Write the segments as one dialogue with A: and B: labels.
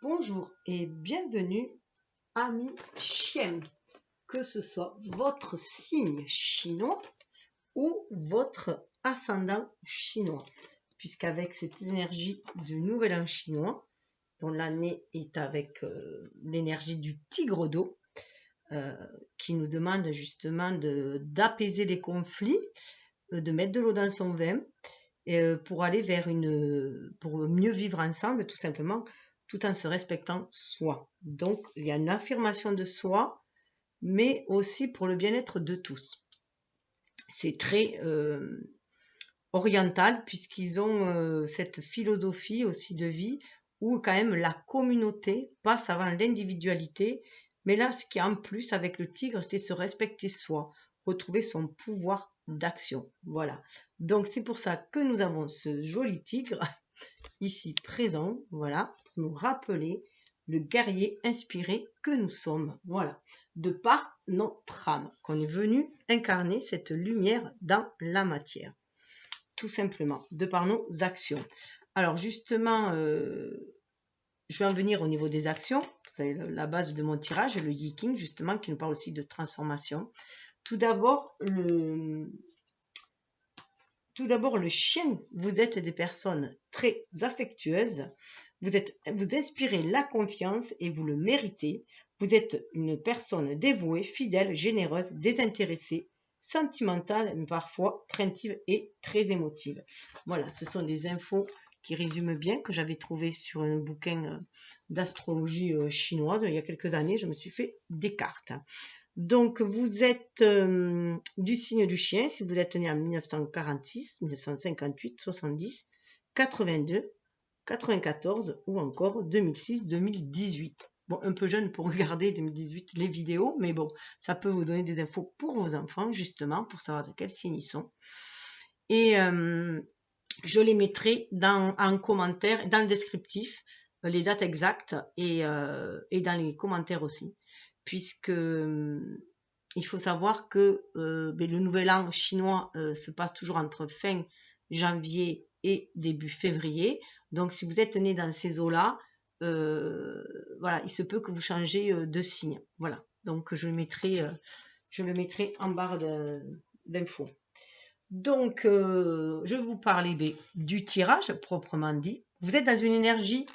A: Bonjour et bienvenue, amis chiens, que ce soit votre signe chinois ou votre ascendant chinois, puisqu'avec cette énergie du nouvel an chinois, dont l'année est avec l'énergie du tigre d'eau, qui nous demande justement d'apaiser les conflits, de mettre de l'eau dans son vin, pour aller vers pour mieux vivre ensemble, tout simplement, tout en se respectant soi. Donc, il y a une affirmation de soi, mais aussi pour le bien-être de tous. C'est très oriental, puisqu'ils ont cette philosophie aussi de vie, où quand même la communauté passe avant l'individualité. Mais là, ce qui est en plus avec le tigre, c'est se respecter soi, retrouver son pouvoir d'action. Voilà. Donc, c'est pour ça que nous avons ce joli tigre ici présent, voilà, pour nous rappeler le guerrier inspiré que nous sommes, voilà, de par notre âme, qu'on est venu incarner cette lumière dans la matière, tout simplement, de par nos actions. Alors justement, je vais en venir au niveau des actions, c'est la base de mon tirage, le Yi-King, justement, qui nous parle aussi de transformation. Tout d'abord, le chien, vous êtes des personnes très affectueuses, vous inspirez la confiance et vous le méritez. Vous êtes une personne dévouée, fidèle, généreuse, désintéressée, sentimentale, mais parfois craintive et très émotive. Voilà, ce sont des infos qui résument bien, que j'avais trouvé sur un bouquin d'astrologie chinoise. Il y a quelques années, je me suis fait des cartes. Donc, vous êtes du signe du chien, si vous êtes né en 1946, 1958, 70, 82, 94 ou encore 2006, 2018. Bon, un peu jeune pour regarder 2018 les vidéos, mais bon, ça peut vous donner des infos pour vos enfants, justement, pour savoir de quel signe ils sont. Et je les mettrai en commentaire, dans le descriptif, les dates exactes et dans les commentaires aussi, puisque il faut savoir que le nouvel an chinois se passe toujours entre fin janvier et début février. Donc, si vous êtes né dans ces eaux-là, voilà, il se peut que vous changez de signe. Voilà, donc je le mettrai en barre d'infos. Donc, je vais vous parler du tirage proprement dit. Vous êtes dans une énergie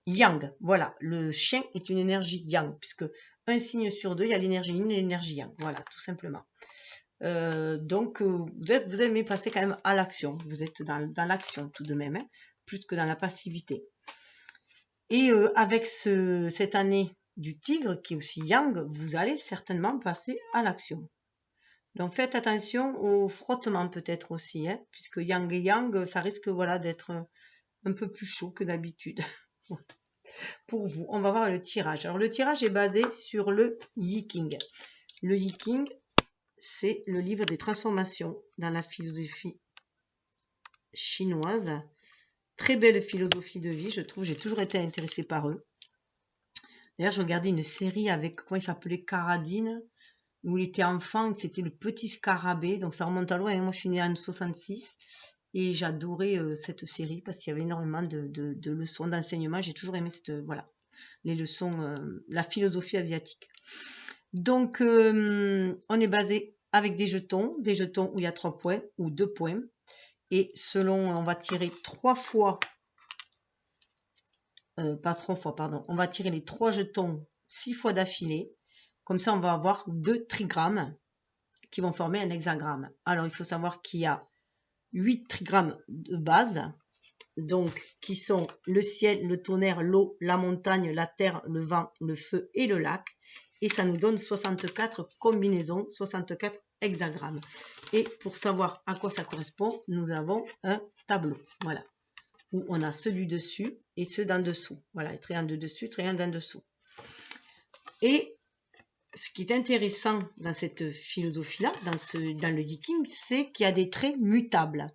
A: yang. Voilà, le chien est une énergie yang, puisque un signe sur deux, il y a l'énergie yin et l'énergie yang. Voilà, tout simplement. Donc, vous aimez passer quand même à l'action. Vous êtes dans l'action tout de même, hein, plus que dans la passivité. Et avec cette année du tigre, qui est aussi yang, vous allez certainement passer à l'action. Donc, faites attention au frottement peut-être aussi, hein, puisque yang et yang, ça risque voilà, d'être un peu plus chaud que d'habitude. Pour vous, on va voir le tirage. Alors, le tirage est basé sur le Yi-King. Le Yi-King, c'est le livre des transformations dans la philosophie chinoise. Très belle philosophie de vie, je trouve. J'ai toujours été intéressée par eux. D'ailleurs, je regardais une série avec, comment il s'appelait, Caradine, où il était enfant, c'était le petit scarabée. Donc, ça remonte à loin. Moi, je suis née en 66 et j'adorais cette série parce qu'il y avait énormément de leçons d'enseignement. J'ai toujours aimé voilà, les leçons, la philosophie asiatique. Donc, on est basé avec des jetons où il y a 3 points ou 2 points. Et selon, on va tirer 3 fois, pas 3 fois, pardon, on va tirer les 3 jetons 6 fois d'affilée. Comme ça, on va avoir 2 trigrammes qui vont former un hexagramme. Alors, il faut savoir qu'il y a 8 trigrammes de base, donc qui sont le ciel, le tonnerre, l'eau, la montagne, la terre, le vent, le feu et le lac. Et ça nous donne 64 combinaisons, 64 hexagrammes. Et pour savoir à quoi ça correspond, nous avons un tableau, voilà, où on a ceux du dessus et ceux d'en dessous. Voilà, triangle de dessus, triangle d'en dessous. Et ce qui est intéressant dans cette philosophie-là, dans le Yi-King, c'est qu'il y a des traits mutables,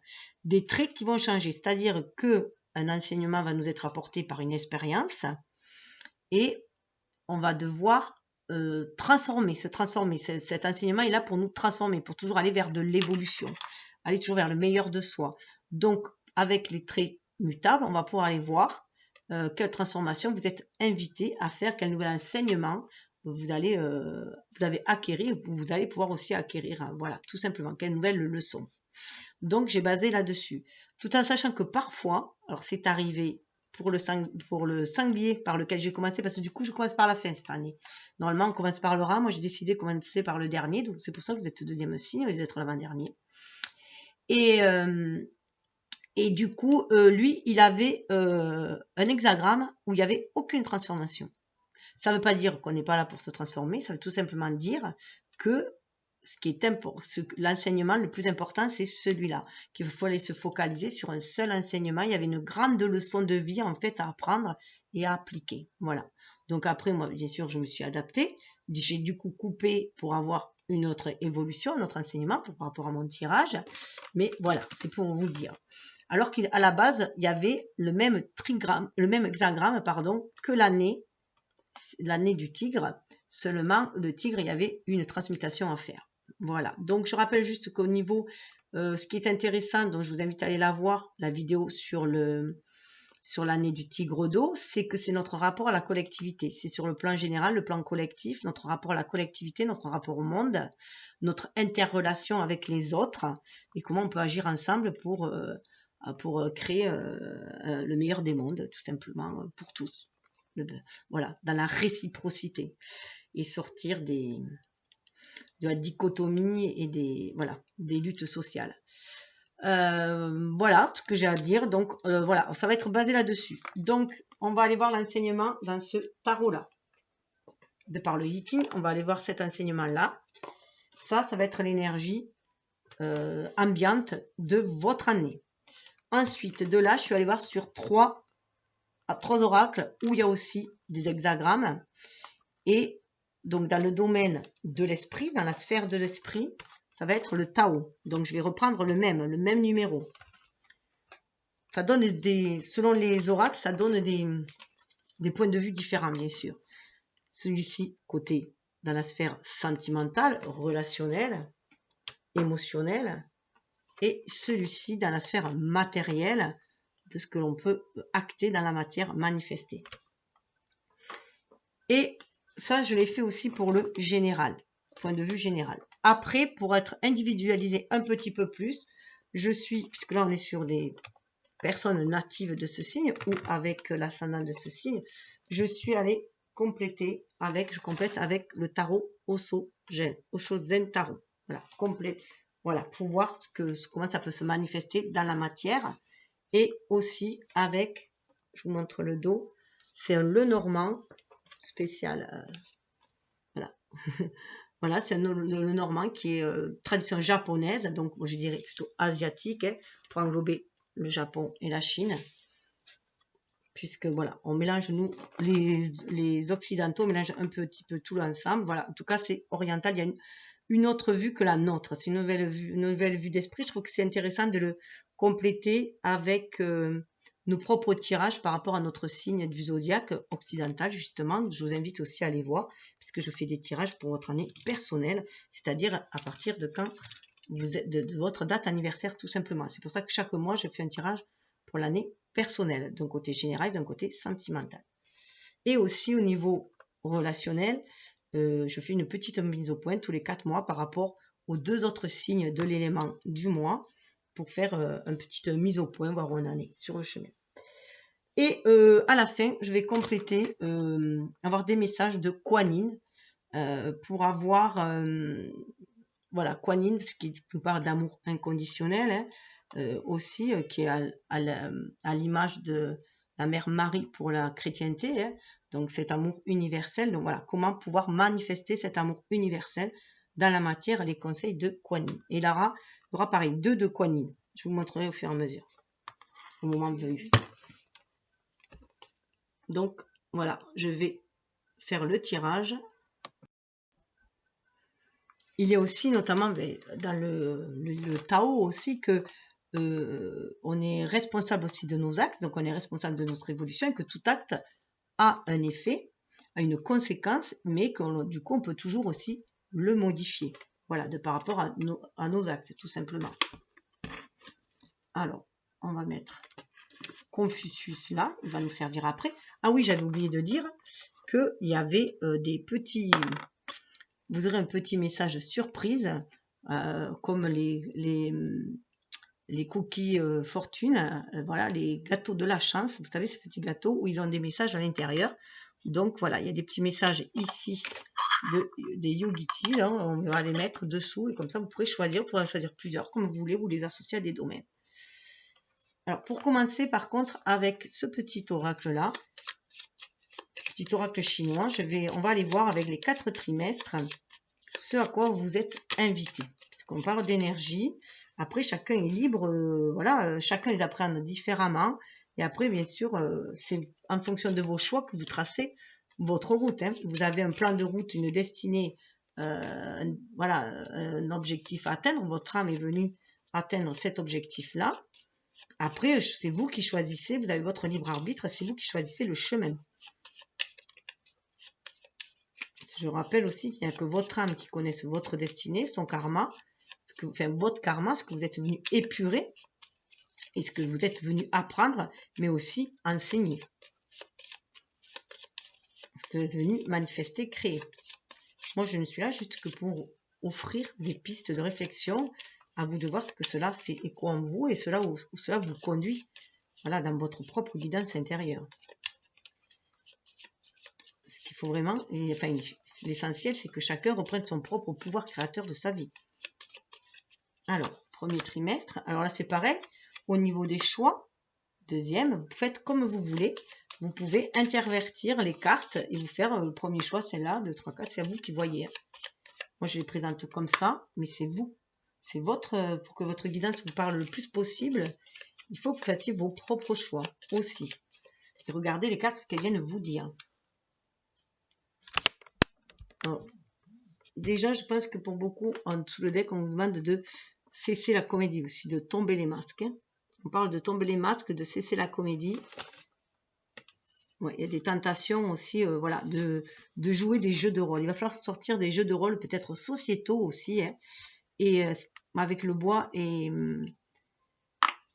A: des traits qui vont changer. C'est-à-dire qu'un enseignement va nous être apporté par une expérience et on va devoir se transformer. Cet enseignement est là pour nous transformer, pour toujours aller vers de l'évolution, aller toujours vers le meilleur de soi. Donc, avec les traits mutables, on va pouvoir aller voir quelle transformation vous êtes invité à faire, quel nouvel enseignement vous avez acquérir, vous allez pouvoir aussi acquérir, hein, voilà, tout simplement, quelle nouvelle leçon. Donc, j'ai basé là-dessus, tout en sachant que parfois, alors c'est arrivé pour le sanglier par lequel j'ai commencé, parce que du coup, je commence par la fin cette année. Normalement, on commence par le rat, moi j'ai décidé de commencer par le dernier, donc c'est pour ça que vous êtes le deuxième signe, au lieu d'être l'avant-dernier. Et du coup, lui, il avait un hexagramme où il n'y avait aucune transformation. Ça ne veut pas dire qu'on n'est pas là pour se transformer, ça veut tout simplement dire que l'enseignement le plus important, c'est celui-là, qu'il faut aller se focaliser sur un seul enseignement. Il y avait une grande leçon de vie en fait à apprendre et à appliquer. Voilà. Donc après, moi, bien sûr, je me suis adaptée. J'ai du coup coupé pour avoir une autre évolution, un autre enseignement par rapport à mon tirage. Mais voilà, c'est pour vous dire. Alors qu'à la base, il y avait le même hexagramme, que l'année du tigre. Seulement, le tigre, il y avait une transmutation à faire. Voilà. Donc, je rappelle juste qu'au niveau, ce qui est intéressant, donc je vous invite à aller la voir, la vidéo sur l'année du tigre d'eau, c'est que c'est notre rapport à la collectivité. C'est sur le plan général, le plan collectif, notre rapport à la collectivité, notre rapport au monde, notre interrelation avec les autres et comment on peut agir ensemble pour créer le meilleur des mondes, tout simplement, pour tous. Voilà, dans la réciprocité et sortir de la dichotomie et des luttes sociales. Voilà ce que j'ai à dire. Donc voilà, ça va être basé là-dessus. Donc on va aller voir l'enseignement dans ce tarot-là. De par le Yiking, on va aller voir cet enseignement-là. Ça va être l'énergie ambiante de votre année. Ensuite, de là, je suis allée voir sur trois oracles où il y a aussi des hexagrammes. Et donc, dans le domaine de l'esprit, dans la sphère de l'esprit, ça va être le Tao. Donc, je vais reprendre le même numéro. Ça donne selon les oracles, ça donne des points de vue différents, bien sûr. Celui-ci, côté dans la sphère sentimentale, relationnelle, émotionnelle. Et celui-ci dans la sphère matérielle, de ce que l'on peut acter dans la matière manifestée. Et ça, je l'ai fait aussi pour le général, point de vue général. Après, pour être individualisé un petit peu plus, puisque là on est sur des personnes natives de ce signe ou avec l'ascendant de ce signe, je suis allée je complète avec le tarot Osho-Zen Tarot. Voilà, complet. Voilà, pour voir comment ça peut se manifester dans la matière. Et aussi avec, je vous montre le dos, c'est un Lenormand spécial. Voilà. Voilà, c'est le Normand qui est tradition japonaise, donc je dirais plutôt asiatique, hein, pour englober le Japon et la Chine. Puisque voilà, on mélange, nous, les occidentaux, on mélange un petit peu tout ensemble. Voilà, en tout cas, c'est oriental. Il y a une autre vue que la nôtre. C'est une nouvelle vue d'esprit. Je trouve que c'est intéressant de le compléter avec nos propres tirages par rapport à notre signe du zodiaque occidental, justement. Je vous invite aussi à aller voir, puisque je fais des tirages pour votre année personnelle, c'est-à-dire à partir de quand de votre date anniversaire, tout simplement. C'est pour ça que chaque mois, je fais un tirage pour l'année personnelle, d'un côté général, d'un côté sentimental. Et aussi au niveau relationnel, je fais une petite mise au point tous les 4 mois par rapport aux 2 autres signes de l'élément du mois pour faire une petite mise au point, voir où on en est sur le chemin. Et à la fin, je vais compléter, avoir des messages de Kuan Yin pour avoir, voilà, Kuan Yin, parce qu'il nous parle d'amour inconditionnel, hein, aussi, qui est à l'image de la mère Marie pour la chrétienté, hein, donc cet amour universel. Donc voilà, comment pouvoir manifester cet amour universel dans la matière, les conseils de Kuan Yin. Et Lara, il y aura pareil, 2 de Kuan Yin. Je vous montrerai au fur et à mesure, au moment venu. Donc voilà, je vais faire le tirage. Il y a aussi notamment dans le Tao aussi que on est responsable aussi de nos actes, donc on est responsable de notre évolution et que tout acte a un effet, a une conséquence, mais que du coup on peut toujours aussi le modifier. Voilà, par rapport à nos actes, tout simplement. Alors, on va mettre Confucius là, il va nous servir après. Ah oui, j'avais oublié de dire qu'il y avait des petits... Vous aurez un petit message surprise, comme les cookies fortune, voilà, les gâteaux de la chance. Vous savez, ces petits gâteaux où ils ont des messages à l'intérieur. Donc voilà, il y a des petits messages ici des Yogiti, hein, on va les mettre dessous et comme ça vous pourrez choisir, en choisir plusieurs comme vous voulez, ou les associer à des domaines. Alors pour commencer par contre avec ce petit oracle là, ce petit oracle chinois, on va aller voir avec les 4 trimestres ce à quoi vous êtes invité. Puisqu'on parle d'énergie, après chacun est libre, voilà, chacun les apprend différemment. Et après, bien sûr, c'est en fonction de vos choix que vous tracez votre route. Hein. Vous avez un plan de route, une destinée, voilà, un objectif à atteindre. Votre âme est venue atteindre cet objectif-là. Après, c'est vous qui choisissez, vous avez votre libre arbitre, c'est vous qui choisissez le chemin. Je rappelle aussi qu'il n'y a que votre âme qui connaisse votre destinée, son karma, votre karma, ce que vous êtes venu épurer et ce que vous êtes venu apprendre, mais aussi enseigner. Ce que vous êtes venu manifester, créer. Moi, je ne suis là juste que pour offrir des pistes de réflexion. À vous de voir ce que cela fait écho en vous et où cela vous conduit, voilà, dans votre propre guidance intérieure. Ce qu'il faut vraiment, enfin, l'essentiel, c'est que chacun reprenne son propre pouvoir créateur de sa vie. Alors, premier trimestre. Alors là, c'est pareil. Au niveau des choix, deuxième, vous faites comme vous voulez. Vous pouvez intervertir les cartes et vous faire le premier choix, celle-là, 2, 3, 4. C'est à vous qui voyez. Moi, je les présente comme ça, mais c'est vous. C'est pour que votre guidance vous parle le plus possible, il faut que vous fassiez vos propres choix aussi. Et regardez les cartes, ce qu'elles viennent vous dire. Alors, déjà, je pense que pour beaucoup, en dessous le deck, on vous demande de cesser la comédie aussi, de tomber les masques. Hein. On parle de tomber les masques, de cesser la comédie. Ouais, il y a des tentations aussi, voilà, de jouer des jeux de rôle. Il va falloir sortir des jeux de rôle peut-être sociétaux aussi, hein, et avec le bois et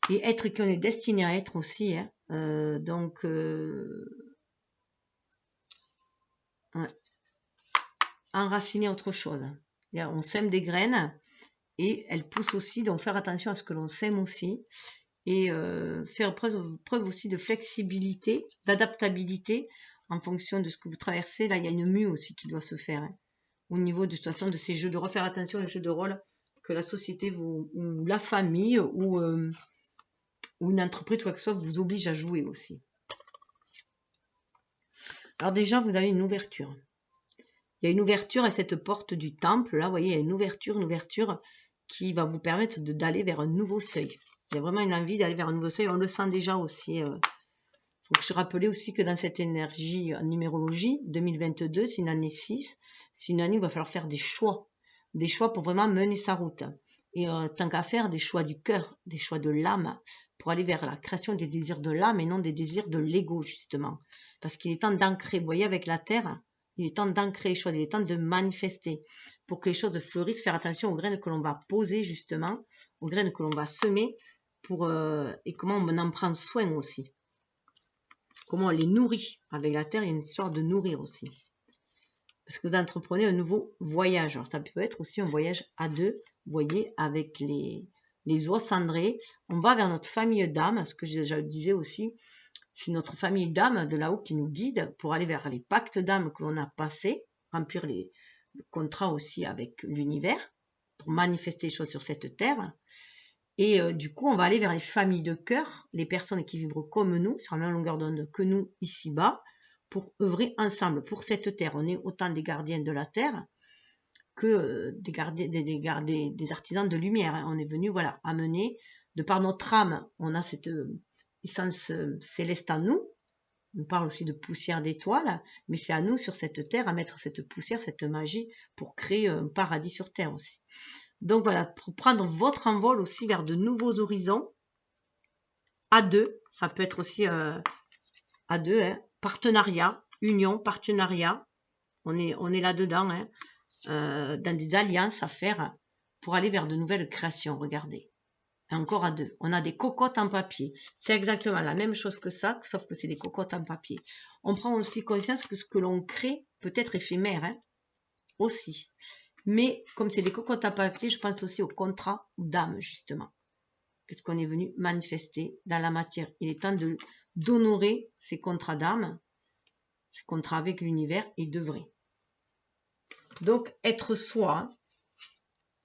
A: être qui on est destiné à être aussi. Hein, donc, ouais, enraciner autre chose. On sème des graines et elles poussent aussi, donc faire attention à ce que l'on sème aussi. Et faire preuve aussi de flexibilité, d'adaptabilité en fonction de ce que vous traversez. Là, il y a une mue aussi qui doit se faire. Hein, au niveau de toute façon de ces jeux de rôle, faire attention aux jeux de rôle que la société ou la famille ou une entreprise, quoi que ce soit, vous oblige à jouer aussi. Alors déjà, vous avez une ouverture. Il y a une ouverture à cette porte du temple. Là, vous voyez, il y a une ouverture qui va vous permettre d'aller vers un nouveau seuil. Il y a vraiment une envie d'aller vers un nouveau seuil. On le sent déjà aussi. Il faut se rappeler aussi que dans cette énergie en numérologie, 2022, c'est une année 6. C'est une année où il va falloir faire des choix. Des choix pour vraiment mener sa route. Et tant qu'à faire, des choix du cœur, des choix de l'âme, pour aller vers la création des désirs de l'âme et non des désirs de l'ego, justement. Parce qu'il est temps d'ancrer, vous voyez, avec la Terre, il est temps d'ancrer les choses, il est temps de manifester pour que les choses fleurissent, faire attention aux graines que l'on va poser, justement, aux graines que l'on va semer, et comment on en prend soin aussi. Comment on les nourrit. Avec la Terre, il y a une histoire de nourrir aussi. Parce que vous entreprenez un nouveau voyage. Alors, ça peut être aussi un voyage à deux, vous voyez, avec les oies cendrées. On va vers notre famille d'âme, ce que je disais aussi. C'est notre famille d'âme de là-haut qui nous guide pour aller vers les pactes d'âme que l'on a passés, remplir le contrat aussi avec l'univers, pour manifester les choses sur cette terre. Et du coup, on va aller vers les familles de cœur, les personnes qui vibrent comme nous, sur la même longueur d'onde que nous ici-bas, pour œuvrer ensemble pour cette terre. On est autant des gardiens de la terre que des artisans de lumière. On est venu, voilà, amener, de par notre âme, on a cette essence céleste en nous. On parle aussi de poussière d'étoiles, mais c'est à nous sur cette terre à mettre cette poussière, cette magie pour créer un paradis sur terre aussi. Donc voilà, pour prendre votre envol aussi vers de nouveaux horizons, à deux, ça peut être aussi à deux, hein, partenariat, union, partenariat, on est là-dedans, hein, dans des alliances à faire pour aller vers de nouvelles créations, regardez. Et encore à 2. On a des cocottes en papier. C'est exactement la même chose que ça, sauf que c'est des cocottes en papier. On prend aussi conscience que ce que l'on crée peut être éphémère, hein, aussi. Mais comme c'est des cocottes en papier, je pense aussi au contrat d'âme, justement. Qu'est-ce qu'on est venu manifester dans la matière. Il est temps d'honorer ces contrats d'âme, ces contrats avec l'univers et de vrai. Donc, être soi, hein.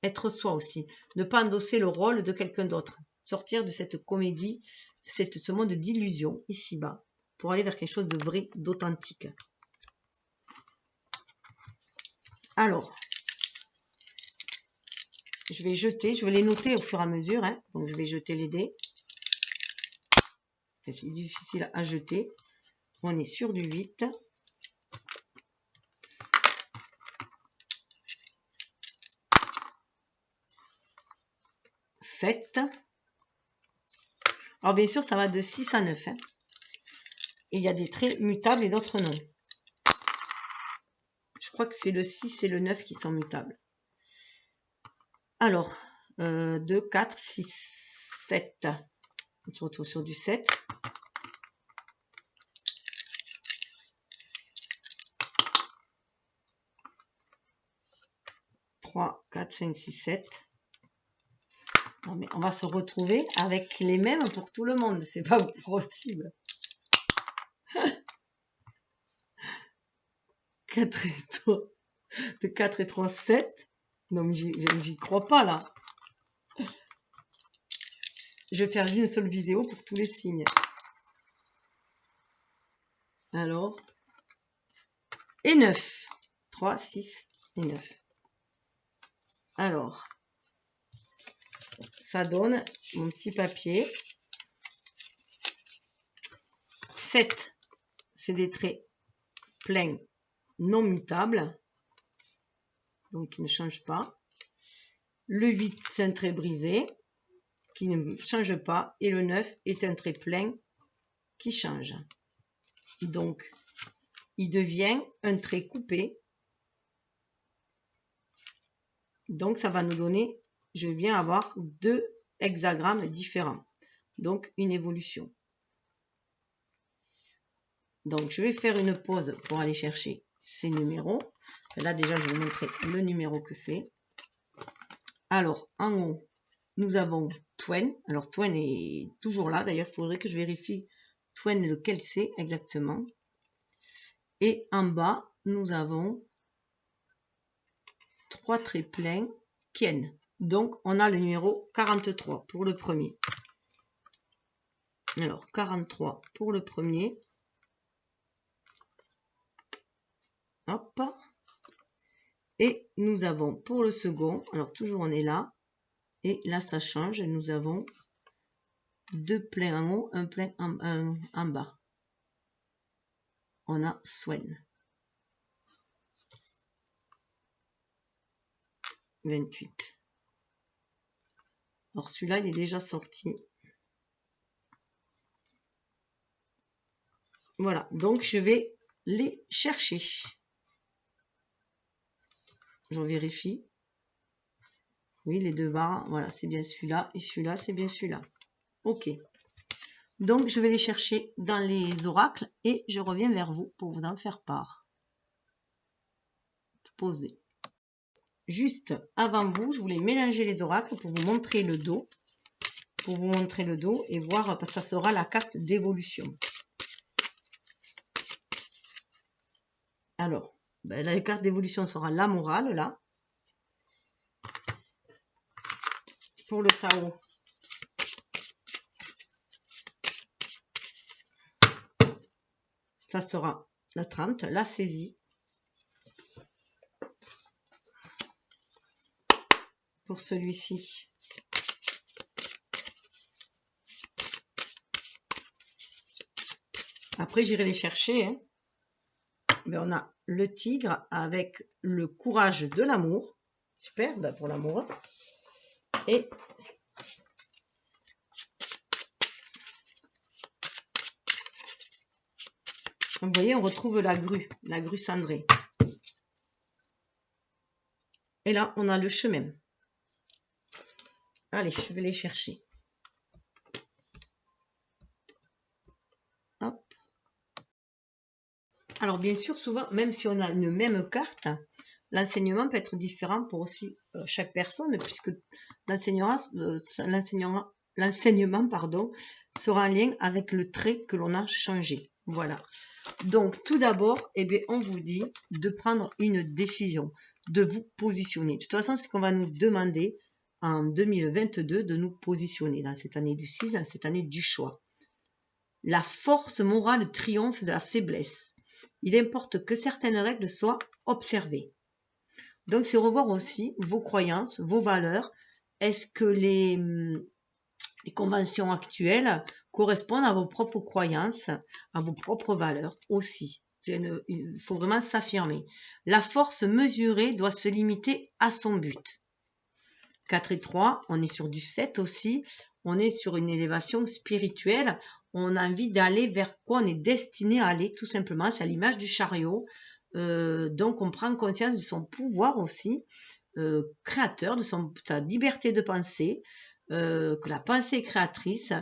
A: Être soi aussi. Ne pas endosser le rôle de quelqu'un d'autre. Sortir de cette comédie, ce monde d'illusion ici-bas, pour aller vers quelque chose de vrai, d'authentique. Alors, je vais jeter, je vais les noter au fur et à mesure. Hein. Donc, je vais jeter les dés. C'est difficile à jeter. On est sur du 8. 7. Alors bien sûr, ça va de 6 à 9. Hein. Et il y a des traits mutables et d'autres non. Je crois que c'est le 6 et le 9 qui sont mutables. Alors, 2, 4, 6, 7. On se retrouve sur du 7. 3, 4, 5, 6, 7. Non, mais on va se retrouver avec les mêmes pour tout le monde. C'est pas possible. 4 et 3. De 4 et 3, 7. Non, mais j'y crois pas là. Je vais faire une seule vidéo pour tous les signes. Alors. Et 9. 3, 6 et 9. Alors. Ça donne mon petit papier. 7, c'est des traits pleins non mutables, donc qui ne changent pas. Le 8, c'est un trait brisé, qui ne change pas. Et le 9 est un trait plein qui change. Donc, il devient un trait coupé. Donc, ça va nous donner, je vais bien avoir 2 hexagrammes différents. Donc, une évolution. Donc, je vais faire une pause pour aller chercher ces numéros. Là, déjà, je vais vous montrer le numéro que c'est. Alors, en haut, nous avons Twen. Alors, Twen est toujours là. D'ailleurs, il faudrait que je vérifie Twen lequel c'est exactement. Et en bas, nous avons 3 traits pleins Kien. Donc, on a le numéro 43 pour le premier. Alors, 43 pour le premier. Hop. Et nous avons pour le second, alors toujours on est là. Et là, ça change. Nous avons 2 pleins en haut, un plein en bas. On a Swen. 28. Alors celui-là, il est déjà sorti. Voilà, donc je vais les chercher. Je vérifie. Oui, les 2 barres, voilà, c'est bien celui-là. Et celui-là, c'est bien celui-là. Ok. Donc, je vais les chercher dans les oracles et je reviens vers vous pour vous en faire part. Poser. Juste avant vous, je voulais mélanger les oracles pour vous montrer le dos. Pour vous montrer le dos et voir, parce que ça sera la carte d'évolution. Alors, ben, la carte d'évolution sera la morale, là. Pour le tarot, ça sera la 30, la saisie. Pour celui-ci, après j'irai les chercher. Hein. Mais on a le tigre avec le courage de l'amour. Super, ben pour l'amour. Et vous voyez, on retrouve la grue cendrée. Et là, on a le chemin. Allez, je vais les chercher. Alors bien sûr, souvent, même si on a une même carte, l'enseignement peut être différent pour aussi chaque personne, puisque l'enseignement, pardon, sera en lien avec le trait que l'on a changé. Voilà. Donc, tout d'abord, eh bien, on vous dit de prendre une décision, de vous positionner. De toute façon, c'est ce qu'on va nous demander en 2022 de nous positionner dans cette année du 6, dans cette année du choix. La force morale triomphe de la faiblesse. Il importe que certaines règles soient observées. Donc, c'est revoir aussi vos croyances, vos valeurs. Est-ce que les conventions actuelles correspondent à vos propres croyances, à vos propres valeurs aussi. Il faut vraiment s'affirmer. La force mesurée doit se limiter à son but. 4 et 3, on est sur du 7 aussi. On est sur une élévation spirituelle. On a envie d'aller vers quoi on est destiné à aller, tout simplement. C'est à l'image du chariot. Donc, on prend conscience de son pouvoir aussi, créateur, de sa liberté de penser, que la pensée est créatrice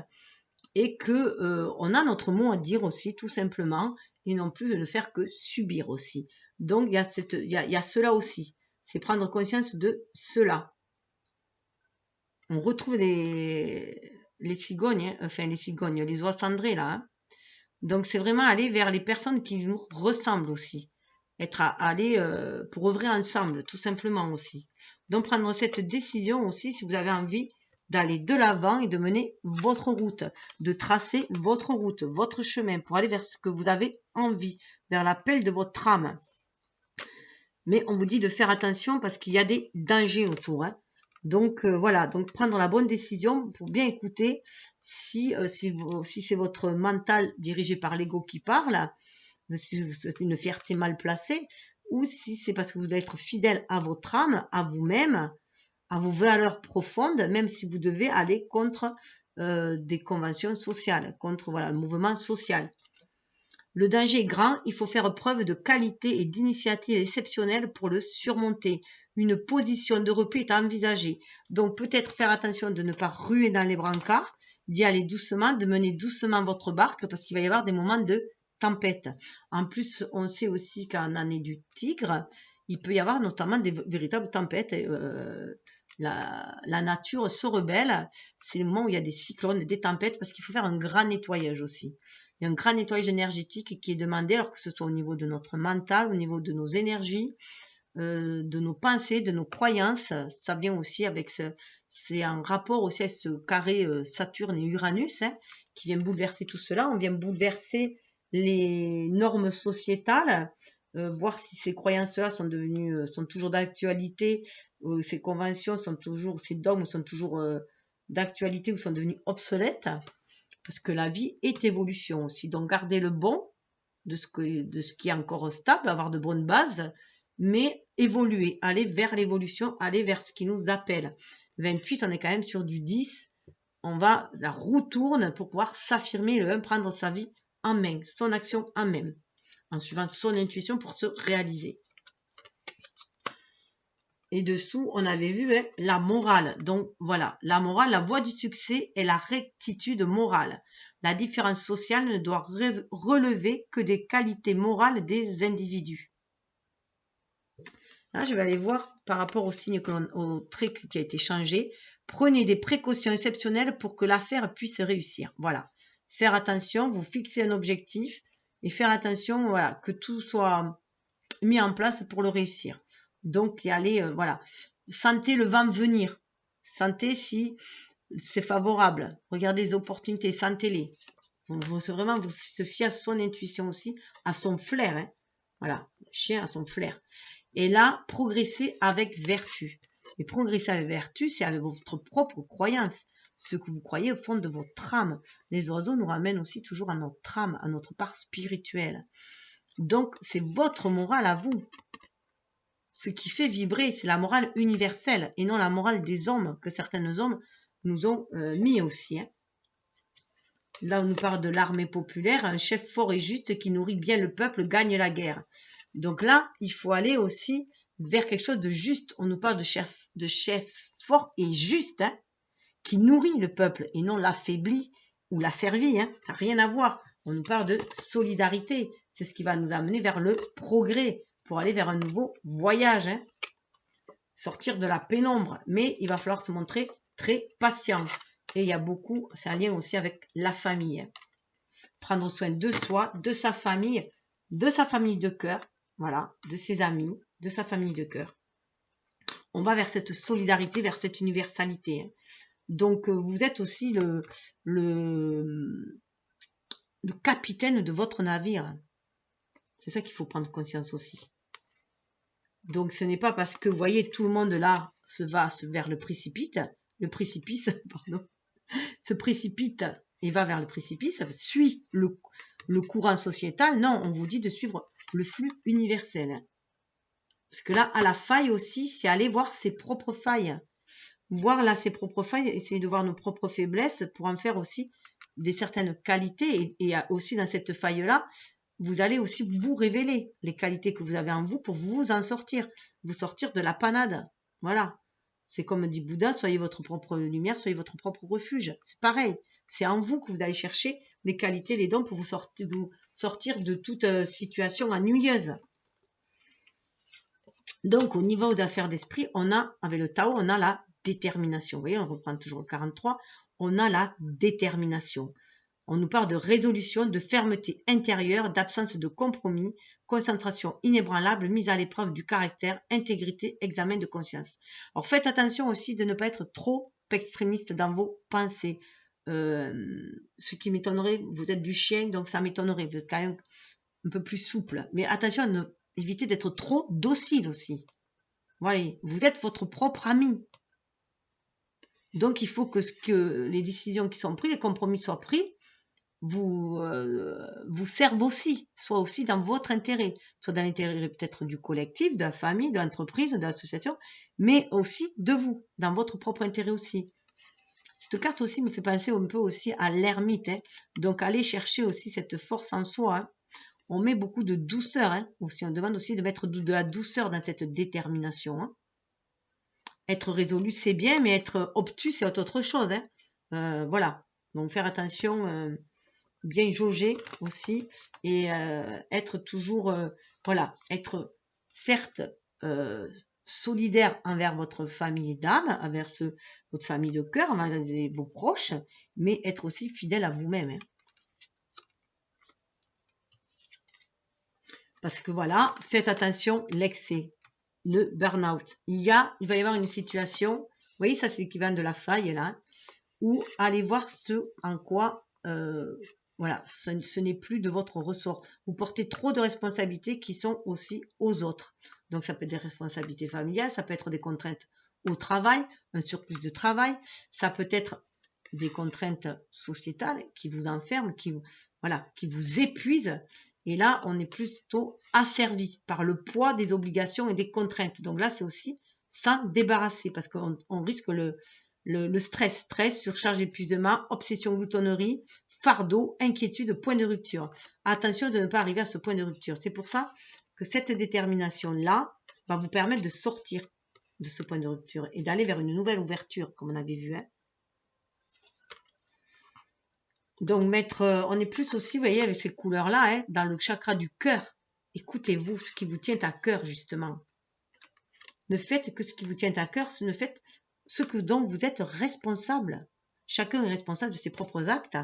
A: et que on a notre mot à dire aussi, tout simplement, et non plus de ne faire que subir aussi. Donc, il y a cela aussi. C'est prendre conscience de cela. On retrouve les cigognes, les oies cendrées là. Hein. Donc, c'est vraiment aller vers les personnes qui nous ressemblent aussi. Aller pour œuvrer ensemble, tout simplement aussi. Donc, prendre cette décision aussi si vous avez envie d'aller de l'avant et de mener votre route, de tracer votre route, votre chemin pour aller vers ce que vous avez envie, vers l'appel de votre âme. Mais on vous dit de faire attention parce qu'il y a des dangers autour. Hein. Donc voilà, donc prendre la bonne décision pour bien écouter si c'est votre mental dirigé par l'ego qui parle, si c'est une fierté mal placée, ou si c'est parce que vous devez être fidèle à votre âme, à vous-même, à vos valeurs profondes, même si vous devez aller contre des conventions sociales, contre le mouvement social. Le danger est grand, il faut faire preuve de qualité et d'initiative exceptionnelle pour le surmonter. Une position de repli est envisagée. Donc peut-être faire attention de ne pas ruer dans les brancards, d'y aller doucement, de mener doucement votre barque parce qu'il va y avoir des moments de tempête. En plus, on sait aussi qu'en année du tigre, il peut y avoir notamment des véritables tempêtes. La nature se rebelle. C'est le moment où il y a des cyclones, des tempêtes, parce qu'il faut faire un grand nettoyage aussi. Il y a un grand nettoyage énergétique qui est demandé, alors que ce soit au niveau de notre mental, au niveau de nos énergies, de nos pensées, de nos croyances. Ça vient aussi avec c'est en rapport aussi à ce carré Saturne et Uranus, hein, qui vient bouleverser tout cela. On vient bouleverser les normes sociétales, voir si ces croyances-là sont toujours d'actualité, ces conventions sont toujours, ces dogmes sont toujours d'actualité ou sont devenus obsolètes, parce que la vie est évolution aussi. Donc garder le bon de ce qui est encore stable, avoir de bonnes bases, mais évoluer, aller vers l'évolution, aller vers ce qui nous appelle. 28, on est quand même sur du 10. La roue tourne pour pouvoir s'affirmer, prendre sa vie en main, son action en main, en suivant son intuition pour se réaliser. Et dessous, on avait vu la morale. Donc voilà, la morale, la voie du succès est la rectitude morale. La différence sociale ne doit relever que des qualités morales des individus. Là, je vais aller voir par rapport au signe au trait qui a été changé. Prenez des précautions exceptionnelles pour que l'affaire puisse réussir. Voilà. Faire attention, vous fixez un objectif et faire attention, voilà, que tout soit mis en place pour le réussir. Donc, y aller, voilà. Sentez le vent venir. Sentez si c'est favorable. Regardez les opportunités, sentez-les. C'est vraiment se fier à son intuition aussi, à son flair. Hein. Voilà, le chien a son flair. Et là, progresser avec vertu. Et progresser avec vertu, c'est avec votre propre croyance. Ce que vous croyez au fond de votre âme. Les oiseaux nous ramènent aussi toujours à notre âme, à notre part spirituelle. Donc, c'est votre morale à vous. Ce qui fait vibrer, c'est la morale universelle et non la morale des hommes que certains hommes nous ont mis aussi. Hein. Là, on nous parle de l'armée populaire, un chef fort et juste qui nourrit bien le peuple gagne la guerre. Donc là, il faut aller aussi vers quelque chose de juste. On nous parle de chef fort et juste, hein, qui nourrit le peuple et non l'affaiblit ou l'asservit. Hein. Ça n'a rien à voir. On nous parle de solidarité. C'est ce qui va nous amener vers le progrès, pour aller vers un nouveau voyage. Hein. Sortir de la pénombre. Mais il va falloir se montrer très patient. Et il y a beaucoup, c'est un lien aussi avec la famille. Hein. Prendre soin de soi, de sa famille de cœur, voilà, de ses amis, de sa famille de cœur. On va vers cette solidarité, vers cette universalité. Hein. Donc, vous êtes aussi le capitaine de votre navire. C'est ça qu'il faut prendre conscience aussi. Donc, ce n'est pas parce que, vous voyez, tout le monde là va vers le précipice, pardon, se précipite et va vers le précipice, suit le courant sociétal. Non, on vous dit de suivre le flux universel. Parce que là, à la faille aussi, c'est aller voir ses propres failles. Voir là ses propres failles, essayer de voir nos propres faiblesses pour en faire aussi des certaines qualités. Et aussi dans cette faille-là, vous allez aussi vous révéler les qualités que vous avez en vous pour vous en sortir. Vous sortir de la panade. Voilà. C'est comme dit Bouddha, soyez votre propre lumière, soyez votre propre refuge. C'est pareil. C'est en vous que vous allez chercher les qualités, les dons pour vous sortir de toute situation ennuyeuse. Donc, au niveau d'affaires d'esprit, on a, avec le Tao, on a la détermination. Vous voyez, on reprend toujours le 43. On a la détermination. On nous parle de résolution, de fermeté intérieure, d'absence de compromis, concentration inébranlable, mise à l'épreuve du caractère, intégrité, examen de conscience. Alors, faites attention aussi de ne pas être trop extrémiste dans vos pensées. Ce qui m'étonnerait, vous êtes du chien, donc ça m'étonnerait. Vous êtes quand même un peu plus souple. Mais attention, évitez d'être trop docile aussi. Voyez, vous êtes votre propre ami. Donc, il faut que les décisions qui sont prises, les compromis soient pris, vous servent aussi, soit aussi dans votre intérêt, soit dans l'intérêt peut-être du collectif, de la famille, de l'entreprise, de l'association, mais aussi de vous, dans votre propre intérêt aussi. Cette carte aussi me fait penser un peu aussi à l'ermite, hein. Donc allez chercher aussi cette force en soi. Hein. On met beaucoup de douceur, hein. Aussi, on demande aussi de mettre de la douceur dans cette détermination. Hein. Être résolu, c'est bien, mais être obtus, c'est autre chose. Hein. Voilà. Donc faire attention, bien jauger aussi, et être toujours, voilà, être certes solidaire envers votre famille d'âme, envers votre famille de cœur, envers vos proches, mais être aussi fidèle à vous-même. Hein. Parce que voilà, faites attention, l'excès, le burn-out. Il va y avoir une situation, vous voyez, ça c'est l'équivalent de la faille là, où allez voir ce en quoi, voilà, ce n'est plus de votre ressort. Vous portez trop de responsabilités qui sont aussi aux autres. Donc ça peut être des responsabilités familiales, ça peut être des contraintes au travail, un surplus de travail, ça peut être des contraintes sociétales qui vous enferment, qui vous épuisent. Et là, on est plutôt asservi par le poids des obligations et des contraintes. Donc là, c'est aussi s'en débarrasser parce qu'on risque le stress, surcharge, épuisement, obsession, gloutonnerie, fardeau, inquiétude, point de rupture. Attention de ne pas arriver à ce point de rupture. C'est pour ça que cette détermination-là va vous permettre de sortir de ce point de rupture et d'aller vers une nouvelle ouverture, comme on avait vu. Hein. Donc, on est plus aussi, vous voyez, avec ces couleurs-là, hein, dans le chakra du cœur. Écoutez-vous, ce qui vous tient à cœur, justement. Ne faites que ce qui vous tient à cœur, ne faites ce dont vous êtes responsable. Chacun est responsable de ses propres actes,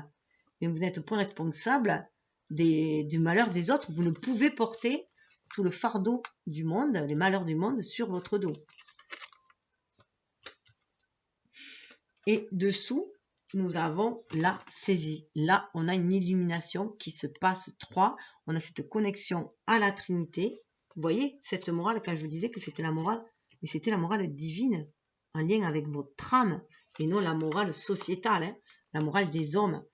A: mais vous n'êtes point responsable du malheur des autres. Vous ne pouvez porter tout le fardeau du monde, les malheurs du monde, sur votre dos. Et dessous, nous avons la saisie. Là, on a une illumination qui se passe 3. On a cette connexion à la Trinité. Vous voyez, cette morale, quand je vous disais que c'était la morale, mais c'était la morale divine, en lien avec votre âme, et non la morale sociétale, hein, la morale des hommes.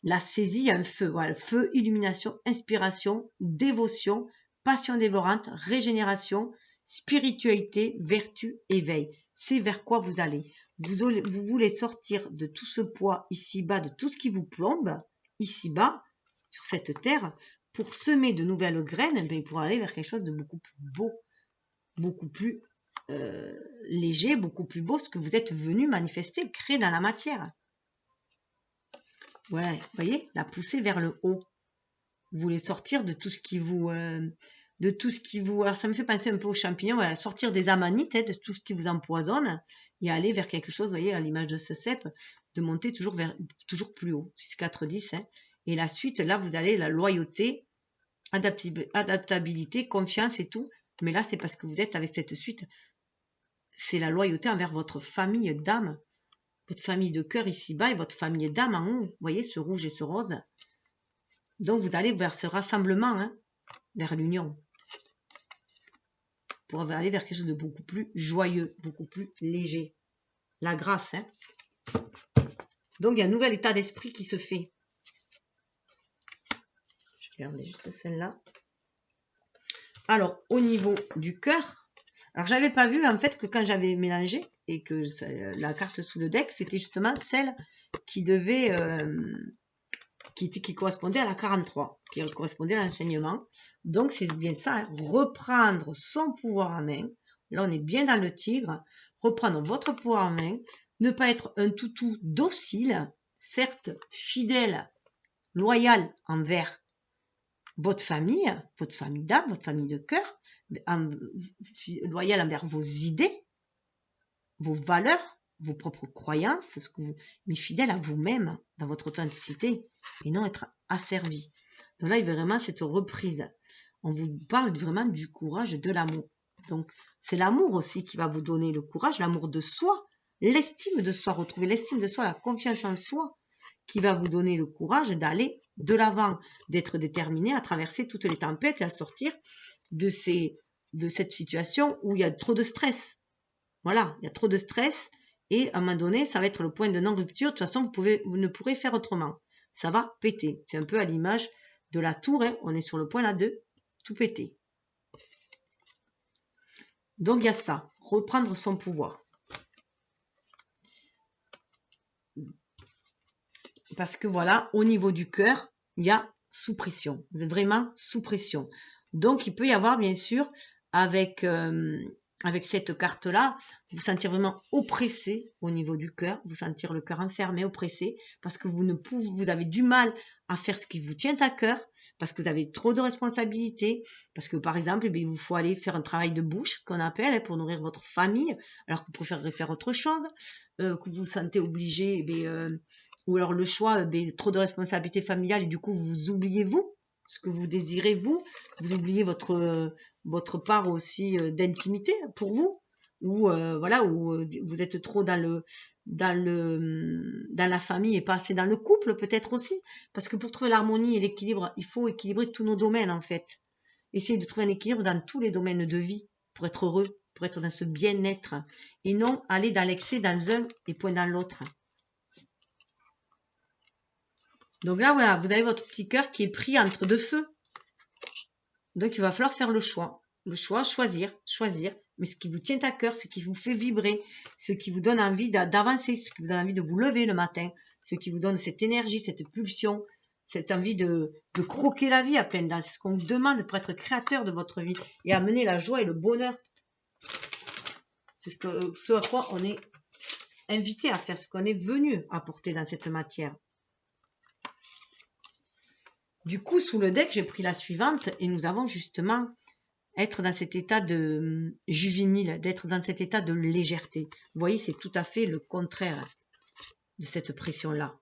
A: La saisie, un feu, voilà, feu, illumination, inspiration, dévotion, passion dévorante, régénération, spiritualité, vertu, éveil. C'est vers quoi vous allez. Vous voulez sortir de tout ce poids ici-bas, de tout ce qui vous plombe ici-bas, sur cette terre, pour semer de nouvelles graines, mais pour aller vers quelque chose de beaucoup plus beau, beaucoup plus léger, beaucoup plus beau, ce que vous êtes venu manifester, créer dans la matière. Ouais, vous voyez, la pousser vers le haut. Vous voulez sortir de tout ce qui vous... alors ça me fait penser un peu aux champignons, voilà, sortir des amanites, de tout ce qui vous empoisonne, et aller vers quelque chose, vous voyez, à l'image de ce cep, de monter toujours plus haut, 6, 4, 10. Et la suite, là, vous allez la loyauté, adaptabilité, confiance et tout. Mais là, c'est parce que vous êtes avec cette suite. C'est la loyauté envers votre famille d'âme, votre famille de cœur ici-bas et votre famille d'âme en haut. Vous voyez, ce rouge et ce rose. Donc, vous allez vers ce rassemblement, vers l'union. Pour aller vers quelque chose de beaucoup plus joyeux, beaucoup plus léger. La grâce. Donc, il y a un nouvel état d'esprit qui se fait. Je vais regarder juste celle-là. Alors, au niveau du cœur, alors j'avais pas vu en fait que quand j'avais mélangé et que la carte sous le deck, c'était justement celle qui devait, qui correspondait à la 43, qui correspondait à l'enseignement. Donc, c'est bien ça, reprendre son pouvoir en main. Là, on est bien dans le tigre. Reprendre votre pouvoir en main. Ne pas être un toutou docile, certes fidèle, loyal envers votre famille d'âme, votre famille de cœur, loyal envers vos idées, vos valeurs, vos propres croyances, mais fidèle à vous-même dans votre authenticité et non être asservi. Donc là, il y a vraiment cette reprise. On vous parle vraiment du courage, de l'amour. Donc, c'est l'amour aussi qui va vous donner le courage, l'amour de soi, l'estime de soi, retrouver l'estime de soi, la confiance en soi, qui va vous donner le courage d'aller de l'avant, d'être déterminé à traverser toutes les tempêtes et à sortir de cette situation où il y a trop de stress. Voilà, il y a trop de stress et à un moment donné, ça va être le point de non-rupture. De toute façon, vous ne pourrez faire autrement. Ça va péter. C'est un peu à l'image de la tour. On est sur le point là de tout péter. Donc, il y a ça. Reprendre son pouvoir. Parce que voilà, au niveau du cœur, il y a sous pression. Vous êtes vraiment sous pression. Donc, il peut y avoir, bien sûr, avec cette carte-là, vous sentir vraiment oppressé au niveau du cœur, vous sentir le cœur enfermé, oppressé, parce que vous avez du mal à faire ce qui vous tient à cœur, parce que vous avez trop de responsabilités, parce que par exemple, il vous faut aller faire un travail de bouche, qu'on appelle, pour nourrir votre famille, alors que vous préférez faire autre chose, que vous vous sentez obligé, ou alors le choix, trop de responsabilités familiales, et du coup, vous oubliez vous, ce que vous désirez vous oubliez votre part aussi d'intimité pour vous, ou voilà, où vous êtes trop dans la famille et pas assez dans le couple peut-être aussi, parce que pour trouver l'harmonie et l'équilibre, il faut équilibrer tous nos domaines en fait. Essayez de trouver un équilibre dans tous les domaines de vie pour être heureux, pour être dans ce bien-être, et non aller dans l'excès dans un et point dans l'autre. Donc là, voilà, vous avez votre petit cœur qui est pris entre deux feux. Donc, il va falloir faire le choix. Le choix, choisir. Mais ce qui vous tient à cœur, ce qui vous fait vibrer, ce qui vous donne envie d'avancer, ce qui vous donne envie de vous lever le matin, ce qui vous donne cette énergie, cette pulsion, cette envie de croquer la vie à pleines dents. C'est ce qu'on vous demande pour être créateur de votre vie et amener la joie et le bonheur. C'est ce à quoi on est invité à faire, ce qu'on est venu apporter dans cette matière. Du coup, sous le deck, j'ai pris la suivante et nous avons justement être dans cet état de juvénile, d'être dans cet état de légèreté. Vous voyez, c'est tout à fait le contraire de cette pression-là.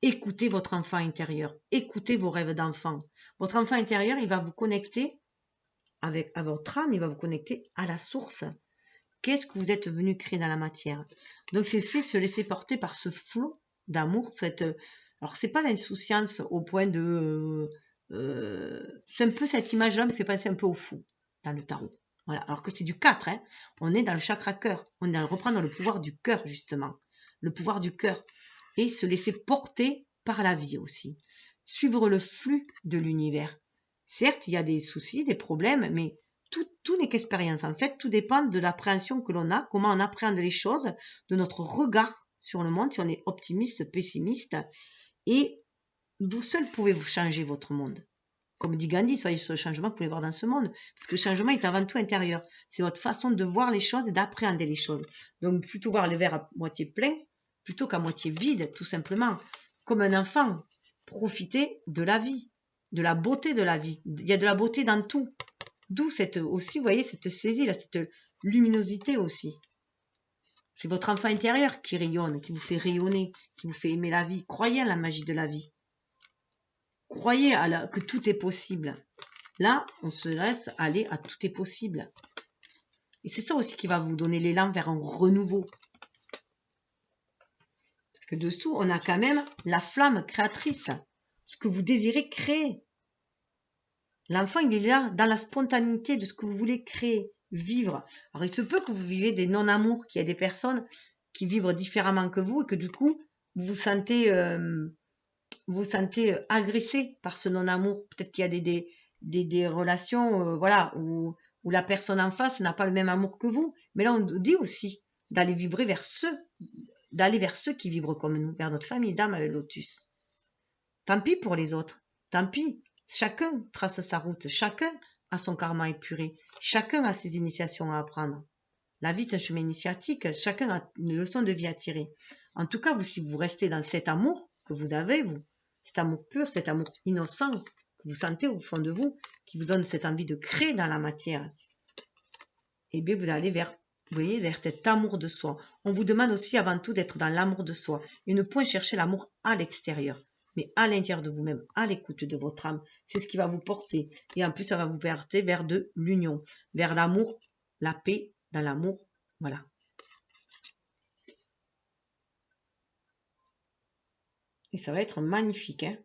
A: Écoutez votre enfant intérieur, écoutez vos rêves d'enfant. Votre enfant intérieur, il va vous connecter à votre âme, il va vous connecter à la source. Qu'est-ce que vous êtes venu créer dans la matière? Donc, c'est se laisser porter par ce flot d'amour, alors, c'est pas l'insouciance au point de... c'est un peu cette image-là me fait penser un peu au fou dans le tarot. Voilà. Alors que c'est du 4. On est dans le chakra cœur. On est dans reprendre le pouvoir du cœur, justement. Le pouvoir du cœur. Et se laisser porter par la vie aussi. Suivre le flux de l'univers. Certes, il y a des soucis, des problèmes, mais tout n'est qu'expérience. En fait, tout dépend de l'appréhension que l'on a, comment on appréhende les choses, de notre regard sur le monde, si on est optimiste, pessimiste. Et vous seul pouvez vous changer votre monde. Comme dit Gandhi, soyez sur le changement que vous pouvez voir dans ce monde. Parce que le changement est avant tout intérieur. C'est votre façon de voir les choses et d'appréhender les choses. Donc, plutôt voir le verre à moitié plein, plutôt qu'à moitié vide, tout simplement. Comme un enfant, profitez de la vie. de la beauté de la vie. Il y a de la beauté dans tout. D'où cette aussi, vous voyez, cette saisie, là, cette luminosité aussi. C'est votre enfant intérieur qui rayonne, qui vous fait rayonner, qui vous fait aimer la vie. Croyez à la magie de la vie. Croyez que tout est possible. Là, on se laisse aller à tout est possible. Et c'est ça aussi qui va vous donner l'élan vers un renouveau. Parce que dessous, on a quand même la flamme créatrice. Ce que vous désirez créer. L'enfant, il est là, dans la spontanéité de ce que vous voulez créer, vivre. Alors, il se peut que vous vivez des non-amours, qu'il y ait des personnes qui vivent différemment que vous et que du coup, vous vous sentez agressé par ce non-amour. Peut-être qu'il y a des relations voilà, où la personne en face n'a pas le même amour que vous. Mais là, on dit aussi d'aller vibrer vers d'aller vers ceux qui vibrent comme nous, vers notre famille d'âme avec Lotus. Tant pis pour les autres, tant pis. Chacun trace sa route, chacun a son karma épuré, chacun a ses initiations à apprendre. La vie est un chemin initiatique, chacun a une leçon de vie à tirer. En tout cas, si vous restez dans cet amour que vous avez, vous, cet amour pur, cet amour innocent que vous sentez au fond de vous, qui vous donne cette envie de créer dans la matière, eh bien, vous allez vers cet amour de soi. On vous demande aussi avant tout d'être dans l'amour de soi et ne point chercher l'amour à l'extérieur, mais à l'intérieur de vous-même, à l'écoute de votre âme. C'est ce qui va vous porter. Et en plus, ça va vous porter vers de l'union, vers l'amour, la paix, dans l'amour. Voilà. Et ça va être magnifique. Hein,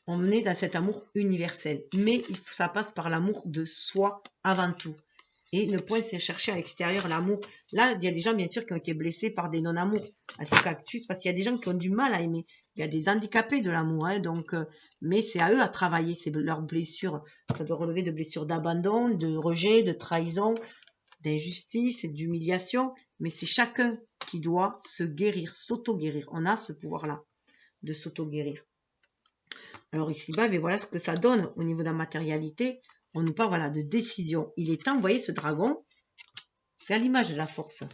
A: on est dans cet amour universel. Mais ça passe par l'amour de soi avant tout. Et ne point chercher à l'extérieur l'amour. Là, il y a des gens, bien sûr, qui ont été blessés par des non-amours à ce cactus, parce qu'il y a des gens qui ont du mal à aimer. Il y a des handicapés de l'amour, hein, donc, mais c'est à eux à travailler, c'est leurs blessures. Ça doit relever de blessures d'abandon, de rejet, de trahison, d'injustice, d'humiliation. Mais c'est chacun qui doit se guérir, s'auto-guérir. On a ce pouvoir-là de s'auto-guérir. Alors ici-bas, mais voilà ce que ça donne au niveau de la matérialité. On nous parle voilà, de décision. Il est temps, vous voyez, ce dragon, c'est à l'image de la force.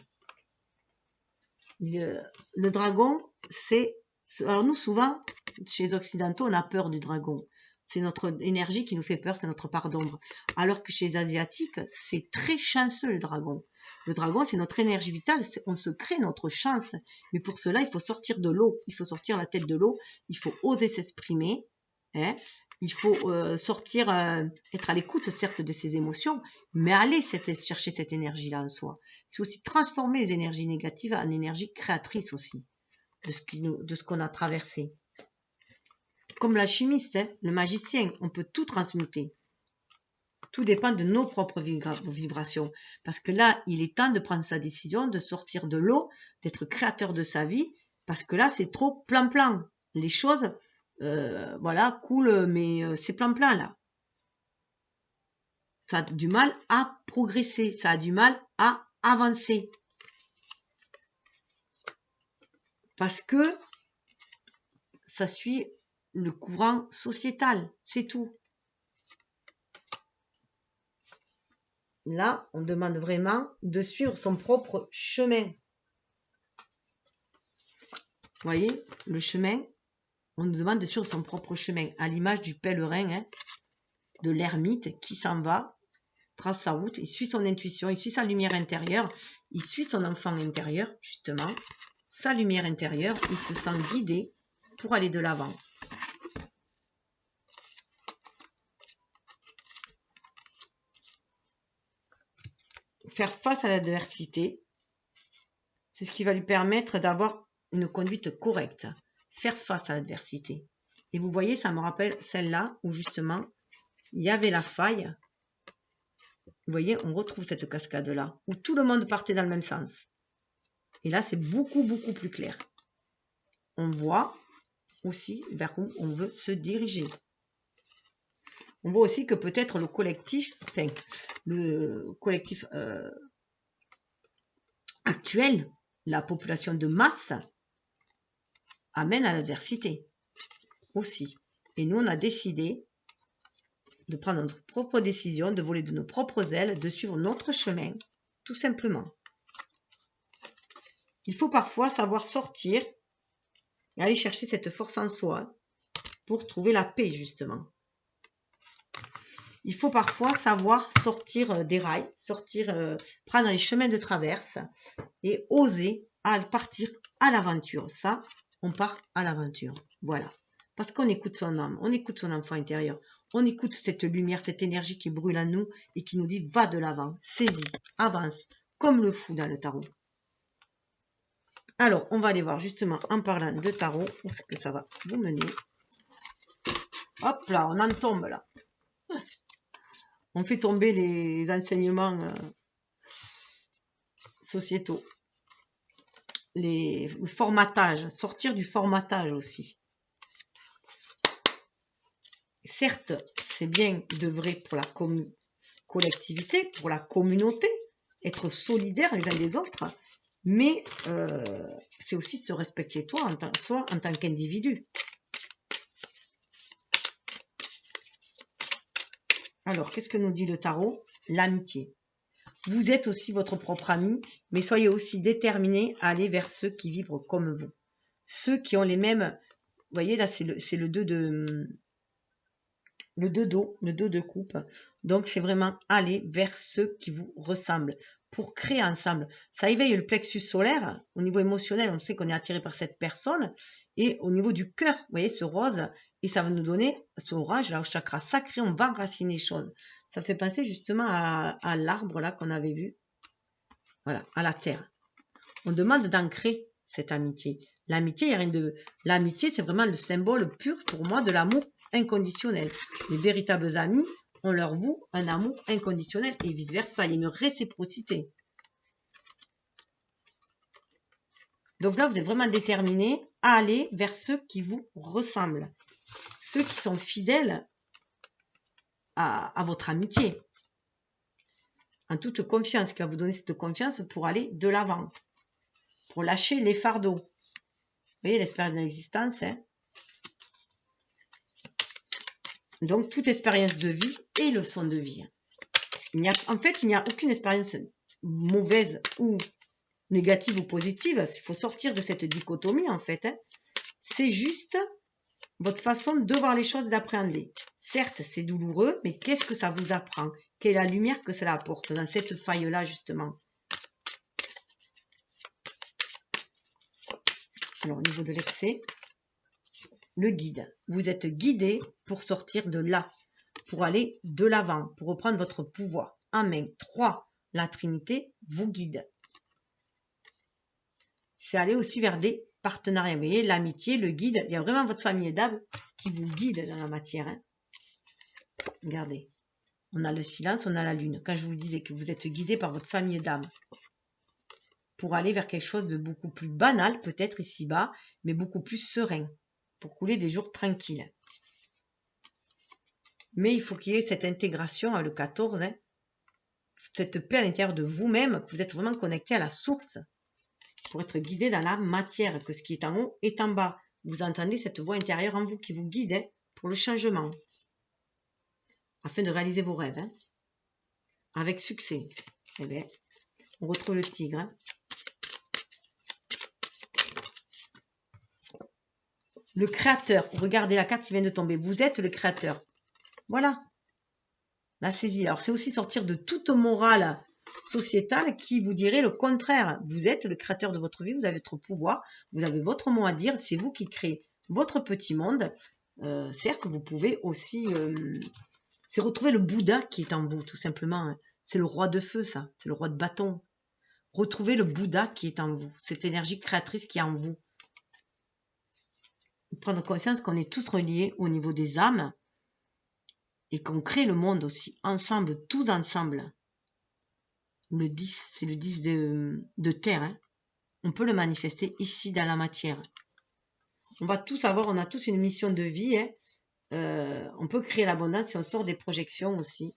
A: Le dragon, c'est... Alors nous, souvent, chez les Occidentaux, on a peur du dragon. C'est notre énergie qui nous fait peur, c'est notre part d'ombre. Alors que chez les Asiatiques, c'est très chanceux, le dragon. Le dragon, c'est notre énergie vitale, on se crée notre chance. Mais pour cela, il faut sortir de l'eau, il faut sortir la tête de l'eau, il faut oser s'exprimer. Hein, il faut sortir, être à l'écoute certes de ses émotions, mais aller chercher cette énergie-là en soi. C'est aussi transformer les énergies négatives en énergie créatrice aussi, de ce qu'on a traversé. Comme l'alchimiste, hein, le magicien, on peut tout transmuter. Tout dépend de nos propres vibrations. Parce que là, il est temps de prendre sa décision, de sortir de l'eau, d'être créateur de sa vie, parce que là, c'est trop plan-plan. Les choses... voilà, cool, mais c'est plan-plan là. Ça a du mal à progresser, ça a du mal à avancer. Parce que ça suit le courant sociétal, c'est tout. Là, on demande vraiment de suivre son propre chemin. Vous voyez, le chemin, on nous demande de suivre son propre chemin, à l'image du pèlerin, hein, de l'ermite qui s'en va, trace sa route, il suit son intuition, il suit sa lumière intérieure, il suit son enfant intérieur, justement, sa lumière intérieure, il se sent guidé pour aller de l'avant. Faire face à l'adversité, c'est ce qui va lui permettre d'avoir une conduite correcte. Faire face à l'adversité. Et vous voyez, ça me rappelle celle-là où justement, il y avait la faille. Vous voyez, on retrouve cette cascade-là, où tout le monde partait dans le même sens. Et là, c'est beaucoup, beaucoup plus clair. On voit aussi vers où on veut se diriger. On voit aussi que peut-être le collectif actuel, la population de masse, amène à l'adversité aussi. Et nous, on a décidé de prendre notre propre décision, de voler de nos propres ailes, de suivre notre chemin, tout simplement. Il faut parfois savoir sortir et aller chercher cette force en soi pour trouver la paix, justement. Il faut parfois savoir sortir des rails, prendre les chemins de traverse et oser partir à l'aventure. Ça, on part à l'aventure. Voilà. Parce qu'on écoute son âme, on écoute son enfant intérieur, on écoute cette lumière, cette énergie qui brûle en nous et qui nous dit va de l'avant, saisis, avance, comme le fou dans le tarot. Alors, on va aller voir justement en parlant de tarot, où est-ce que ça va vous mener. Hop là, on en tombe là. On fait tomber les enseignements sociétaux. Le formatage, sortir du formatage aussi. Certes, c'est bien d'œuvrer pour la collectivité, pour la communauté, être solidaire les uns des autres, mais c'est aussi se respecter soi en tant qu'individu. Alors, qu'est-ce que nous dit le tarot? L'amitié. Vous êtes aussi votre propre ami, mais soyez aussi déterminés à aller vers ceux qui vibrent comme vous. Ceux qui ont les mêmes... Vous voyez, là, c'est le 2 de... Le 2 d'eau, le 2 de coupe. Donc, c'est vraiment aller vers ceux qui vous ressemblent pour créer ensemble. Ça éveille le plexus solaire. Au niveau émotionnel, on sait qu'on est attiré par cette personne. Et au niveau du cœur, vous voyez, ce rose, et ça va nous donner ce orange, là, au chakra sacré, on va enraciner les choses. Ça fait penser justement à l'arbre là qu'on avait vu. Voilà, à la terre. On demande d'ancrer cette amitié. L'amitié, il n'y a rien de... L'amitié, c'est vraiment le symbole pur pour moi de l'amour inconditionnel. Les véritables amis, on leur voue un amour inconditionnel et vice-versa. Il y a une réciprocité. Donc là, vous êtes vraiment déterminé à aller vers ceux qui vous ressemblent. Ceux qui sont fidèles à votre amitié. En toute confiance, qui va vous donner cette confiance pour aller de l'avant. Pour lâcher les fardeaux. Vous voyez l'expérience de l'existence, hein? Donc, toute expérience de vie est leçon de vie. En fait, il n'y a aucune expérience mauvaise ou négative ou positive. Il faut sortir de cette dichotomie, en fait. Hein. C'est juste votre façon de voir les choses et d'appréhender. Certes, c'est douloureux, mais qu'est-ce que ça vous apprend? Quelle est la lumière que cela apporte dans cette faille-là, justement? Alors, au niveau de l'excès, le guide. Vous êtes guidé pour sortir de là, pour aller de l'avant, pour reprendre votre pouvoir en main. 3. La Trinité vous guide. C'est aller aussi vers des partenariats. Vous voyez, l'amitié, le guide, il y a vraiment votre famille d'âme qui vous guide dans la matière. Hein. Regardez, on a le silence, on a la lune. Quand je vous disais que vous êtes guidé par votre famille d'âme, pour aller vers quelque chose de beaucoup plus banal, peut-être ici-bas, mais beaucoup plus serein, pour couler des jours tranquilles. Mais il faut qu'il y ait cette intégration à le 14, hein, cette paix à l'intérieur de vous-même, que vous êtes vraiment connecté à la source, pour être guidé dans la matière, que ce qui est en haut est en bas. Vous entendez cette voix intérieure en vous qui vous guide hein, pour le changement, afin de réaliser vos rêves, hein, avec succès. Eh bien, on retrouve le tigre. Hein. Le créateur, regardez la carte qui vient de tomber, vous êtes le créateur. Voilà, la saisie. Alors, c'est aussi sortir de toute morale sociétale qui vous dirait le contraire. Vous êtes le créateur de votre vie, vous avez votre pouvoir, vous avez votre mot à dire, c'est vous qui créez votre petit monde. Certes, vous pouvez aussi... c'est retrouver le Bouddha qui est en vous, tout simplement. C'est le roi de feu, ça. C'est le roi de bâton. Retrouvez le Bouddha qui est en vous, cette énergie créatrice qui est en vous. Prendre conscience qu'on est tous reliés au niveau des âmes et qu'on crée le monde aussi, ensemble, tous ensemble. Le 10, c'est le 10 de terre. Hein. On peut le manifester ici dans la matière. On va tous avoir, on a tous une mission de vie. Hein. On peut créer l'abondance si on sort des projections aussi.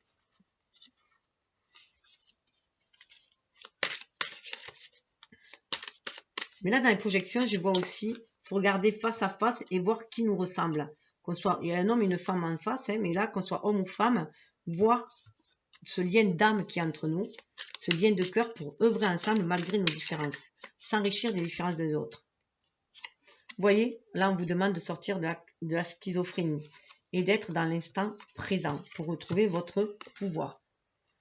A: Mais là, dans les projections, je vois aussi se regarder face à face et voir qui nous ressemble. Qu'on soit, il y a un homme et une femme en face, hein, mais là, qu'on soit homme ou femme, voir ce lien d'âme qui est entre nous, ce lien de cœur pour œuvrer ensemble malgré nos différences, s'enrichir des différences des autres. Vous voyez, là, on vous demande de sortir de la schizophrénie et d'être dans l'instant présent pour retrouver votre pouvoir.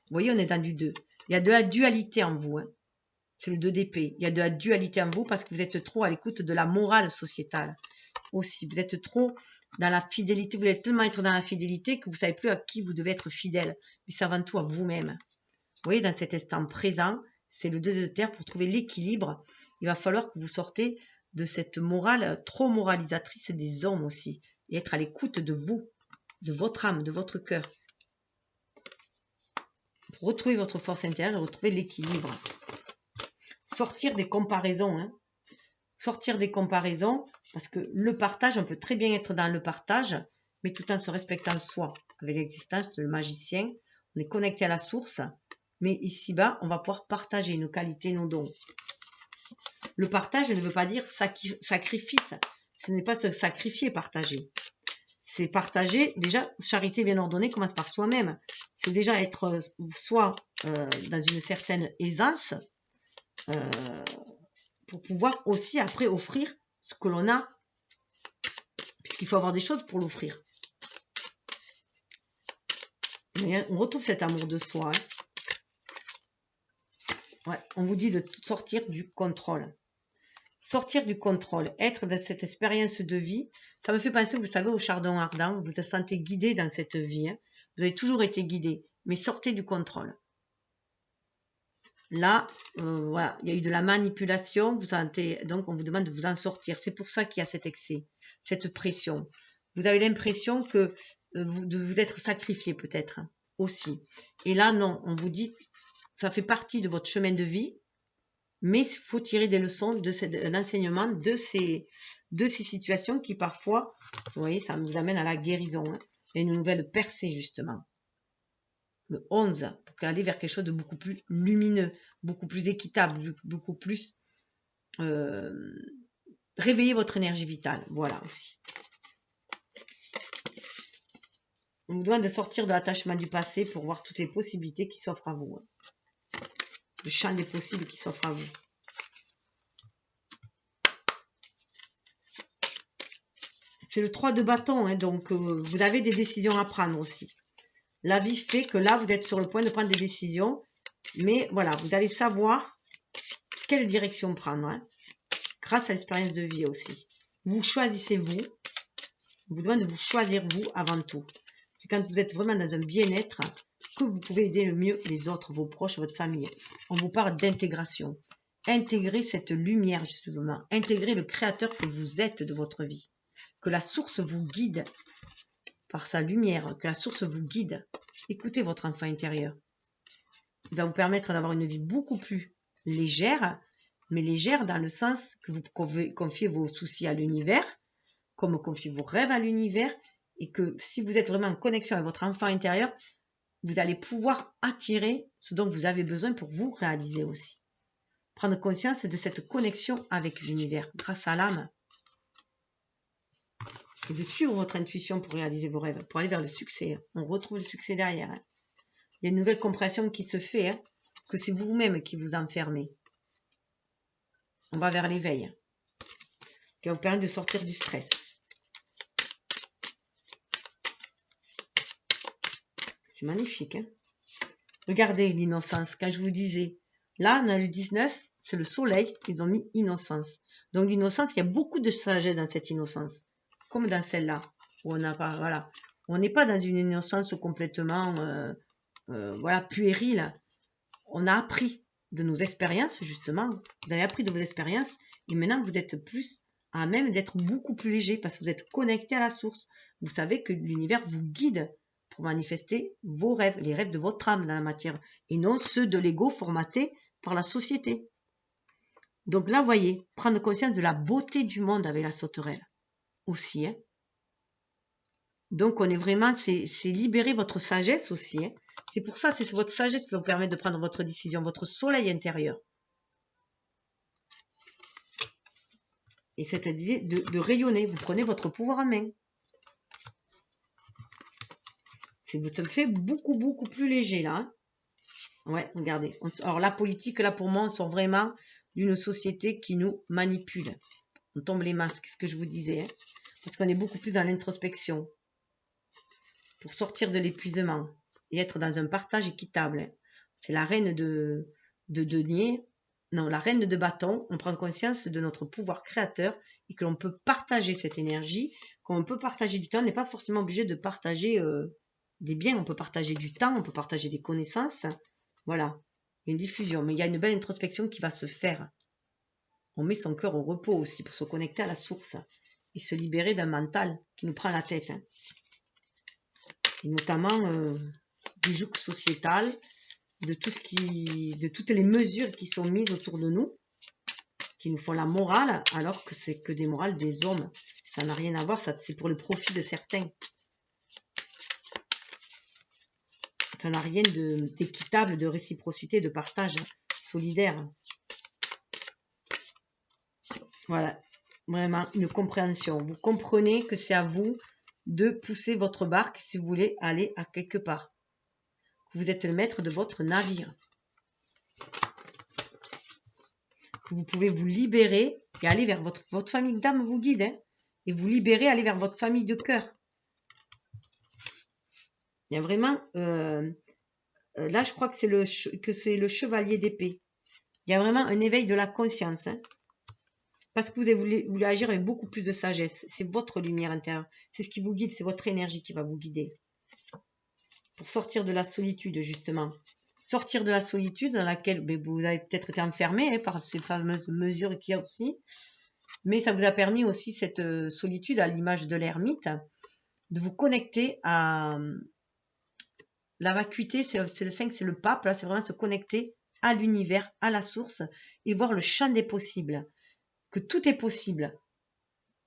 A: Vous voyez, on est dans du 2. Il y a de la dualité en vous. Hein. C'est le 2 d'épée. Il y a de la dualité en vous parce que vous êtes trop à l'écoute de la morale sociétale aussi. Vous êtes trop dans la fidélité. Vous voulez tellement être dans la fidélité que vous ne savez plus à qui vous devez être fidèle. Mais c'est avant tout à vous-même. Vous voyez, dans cet instant présent, c'est le 2 de terre. Pour trouver l'équilibre, il va falloir que vous sortez de cette morale trop moralisatrice des hommes aussi. Et être à l'écoute de vous, de votre âme, de votre cœur. Pour retrouver votre force intérieure et retrouver l'équilibre. Sortir des comparaisons. Hein. Sortir des comparaisons, parce que le partage, on peut très bien être dans le partage, mais tout en se respectant soi. Avec l'existence de le magicien, on est connecté à la source, mais ici-bas, on va pouvoir partager nos qualités, nos dons. Le partage ne veut pas dire sacrifice. Ce n'est pas se sacrifier, partager. C'est partager, déjà, charité bien ordonnée commence par soi-même. C'est déjà être soit dans une certaine aisance, pour pouvoir aussi après offrir ce que l'on a, puisqu'il faut avoir des choses pour l'offrir. On retrouve cet amour de soi. Hein. Ouais, on vous dit de sortir du contrôle. Sortir du contrôle, être dans cette expérience de vie, ça me fait penser, vous savez, au chardon ardent, vous vous sentez guidé dans cette vie. Hein. Vous avez toujours été guidé, mais sortez du contrôle. Là, voilà, il y a eu de la manipulation, vous sentez, donc on vous demande de vous en sortir. C'est pour ça qu'il y a cet excès, cette pression. Vous avez l'impression que de vous être sacrifié peut-être hein, aussi. Et là, non, on vous dit, ça fait partie de votre chemin de vie, mais il faut tirer des leçons de l'enseignement de ces situations qui parfois, vous voyez, ça nous amène à la guérison hein, et une nouvelle percée justement. Le 11, pour aller vers quelque chose de beaucoup plus lumineux, beaucoup plus équitable, beaucoup plus réveiller votre énergie vitale. Voilà aussi. On vous demande de sortir de l'attachement du passé pour voir toutes les possibilités qui s'offrent à vous. Le champ des possibles qui s'offre à vous. C'est le 3 de bâton, hein, donc vous avez des décisions à prendre aussi. La vie fait que là, vous êtes sur le point de prendre des décisions. Mais voilà, vous allez savoir quelle direction prendre. Hein, grâce à l'expérience de vie aussi. Vous choisissez vous. On vous demande de vous choisir vous avant tout. C'est quand vous êtes vraiment dans un bien-être que vous pouvez aider le mieux les autres, vos proches, votre famille. On vous parle d'intégration. Intégrer cette lumière justement. Intégrer le créateur que vous êtes de votre vie. Que la source vous guide par sa lumière, que la source vous guide. Écoutez votre enfant intérieur. Il va vous permettre d'avoir une vie beaucoup plus légère, mais légère dans le sens que vous confiez vos soucis à l'univers, comme confiez vos rêves à l'univers, et que si vous êtes vraiment en connexion avec votre enfant intérieur, vous allez pouvoir attirer ce dont vous avez besoin pour vous réaliser aussi. Prendre conscience de cette connexion avec l'univers grâce à l'âme. Et de suivre votre intuition pour réaliser vos rêves, pour aller vers le succès. On retrouve le succès derrière. Hein. Il y a une nouvelle compréhension qui se fait, hein, que c'est vous-même qui vous enfermez. On va vers l'éveil, qui va vous permettre de sortir du stress. C'est magnifique. Hein, regardez l'innocence, quand je vous disais, là, on a le 19, c'est le soleil, ils ont mis innocence. Donc l'innocence, il y a beaucoup de sagesse dans cette innocence. Comme dans celle-là, où on n'a pas, voilà, on n'est pas dans une innocence complètement, voilà, puérile. On a appris de nos expériences, justement. Vous avez appris de vos expériences, et maintenant vous êtes plus à même d'être beaucoup plus léger parce que vous êtes connecté à la source. Vous savez que l'univers vous guide pour manifester vos rêves, les rêves de votre âme dans la matière, et non ceux de l'ego formaté par la société. Donc là, vous voyez, prendre conscience de la beauté du monde avec la sauterelle. Aussi, hein. Donc on est vraiment, c'est libérer votre sagesse aussi. Hein. C'est pour ça, c'est votre sagesse qui va vous permettre de prendre votre décision, votre soleil intérieur. Et cette idée de rayonner, vous prenez votre pouvoir en main. Ça me fait beaucoup, beaucoup plus léger là. Hein. Ouais, regardez. Alors la politique, là pour moi, on sort vraiment d'une société qui nous manipule. On tombe les masques, ce que je vous disais. Hein, parce qu'on est beaucoup plus dans l'introspection. Pour sortir de l'épuisement et être dans un partage équitable. Hein. C'est la reine de denier. Non, la reine de bâton. On prend conscience de notre pouvoir créateur et que l'on peut partager cette énergie. Qu'on peut partager du temps. On n'est pas forcément obligé de partager des biens. On peut partager du temps. On peut partager des connaissances. Voilà. Une diffusion. Mais il y a une belle introspection qui va se faire. On met son cœur au repos aussi pour se connecter à la source et se libérer d'un mental qui nous prend la tête. Hein. Et notamment du joug sociétal, de toutes les mesures qui sont mises autour de nous, qui nous font la morale, alors que c'est que des morales des hommes. Ça n'a rien à voir, c'est pour le profit de certains. Ça n'a rien d'équitable, de réciprocité, de partage solidaire. Voilà, vraiment une compréhension. Vous comprenez que c'est à vous de pousser votre barque si vous voulez aller à quelque part. Vous êtes le maître de votre navire. Vous pouvez vous libérer et aller vers votre famille d'âme vous guide. Hein, et vous libérer, aller vers votre famille de cœur. Il y a vraiment... là, je crois que c'est le chevalier d'épée. Il y a vraiment un éveil de la conscience. Hein, parce que vous voulez agir avec beaucoup plus de sagesse. C'est votre lumière intérieure. C'est ce qui vous guide. C'est votre énergie qui va vous guider. Pour sortir de la solitude, justement. Sortir de la solitude dans laquelle vous avez peut-être été enfermé hein, par ces fameuses mesures qu'il y a aussi. Mais ça vous a permis aussi, cette solitude, à l'image de l'ermite, de vous connecter à la vacuité. C'est le 5, c'est le pape. Là, c'est vraiment se connecter à l'univers, à la source et voir le champ des possibles. Que tout est possible,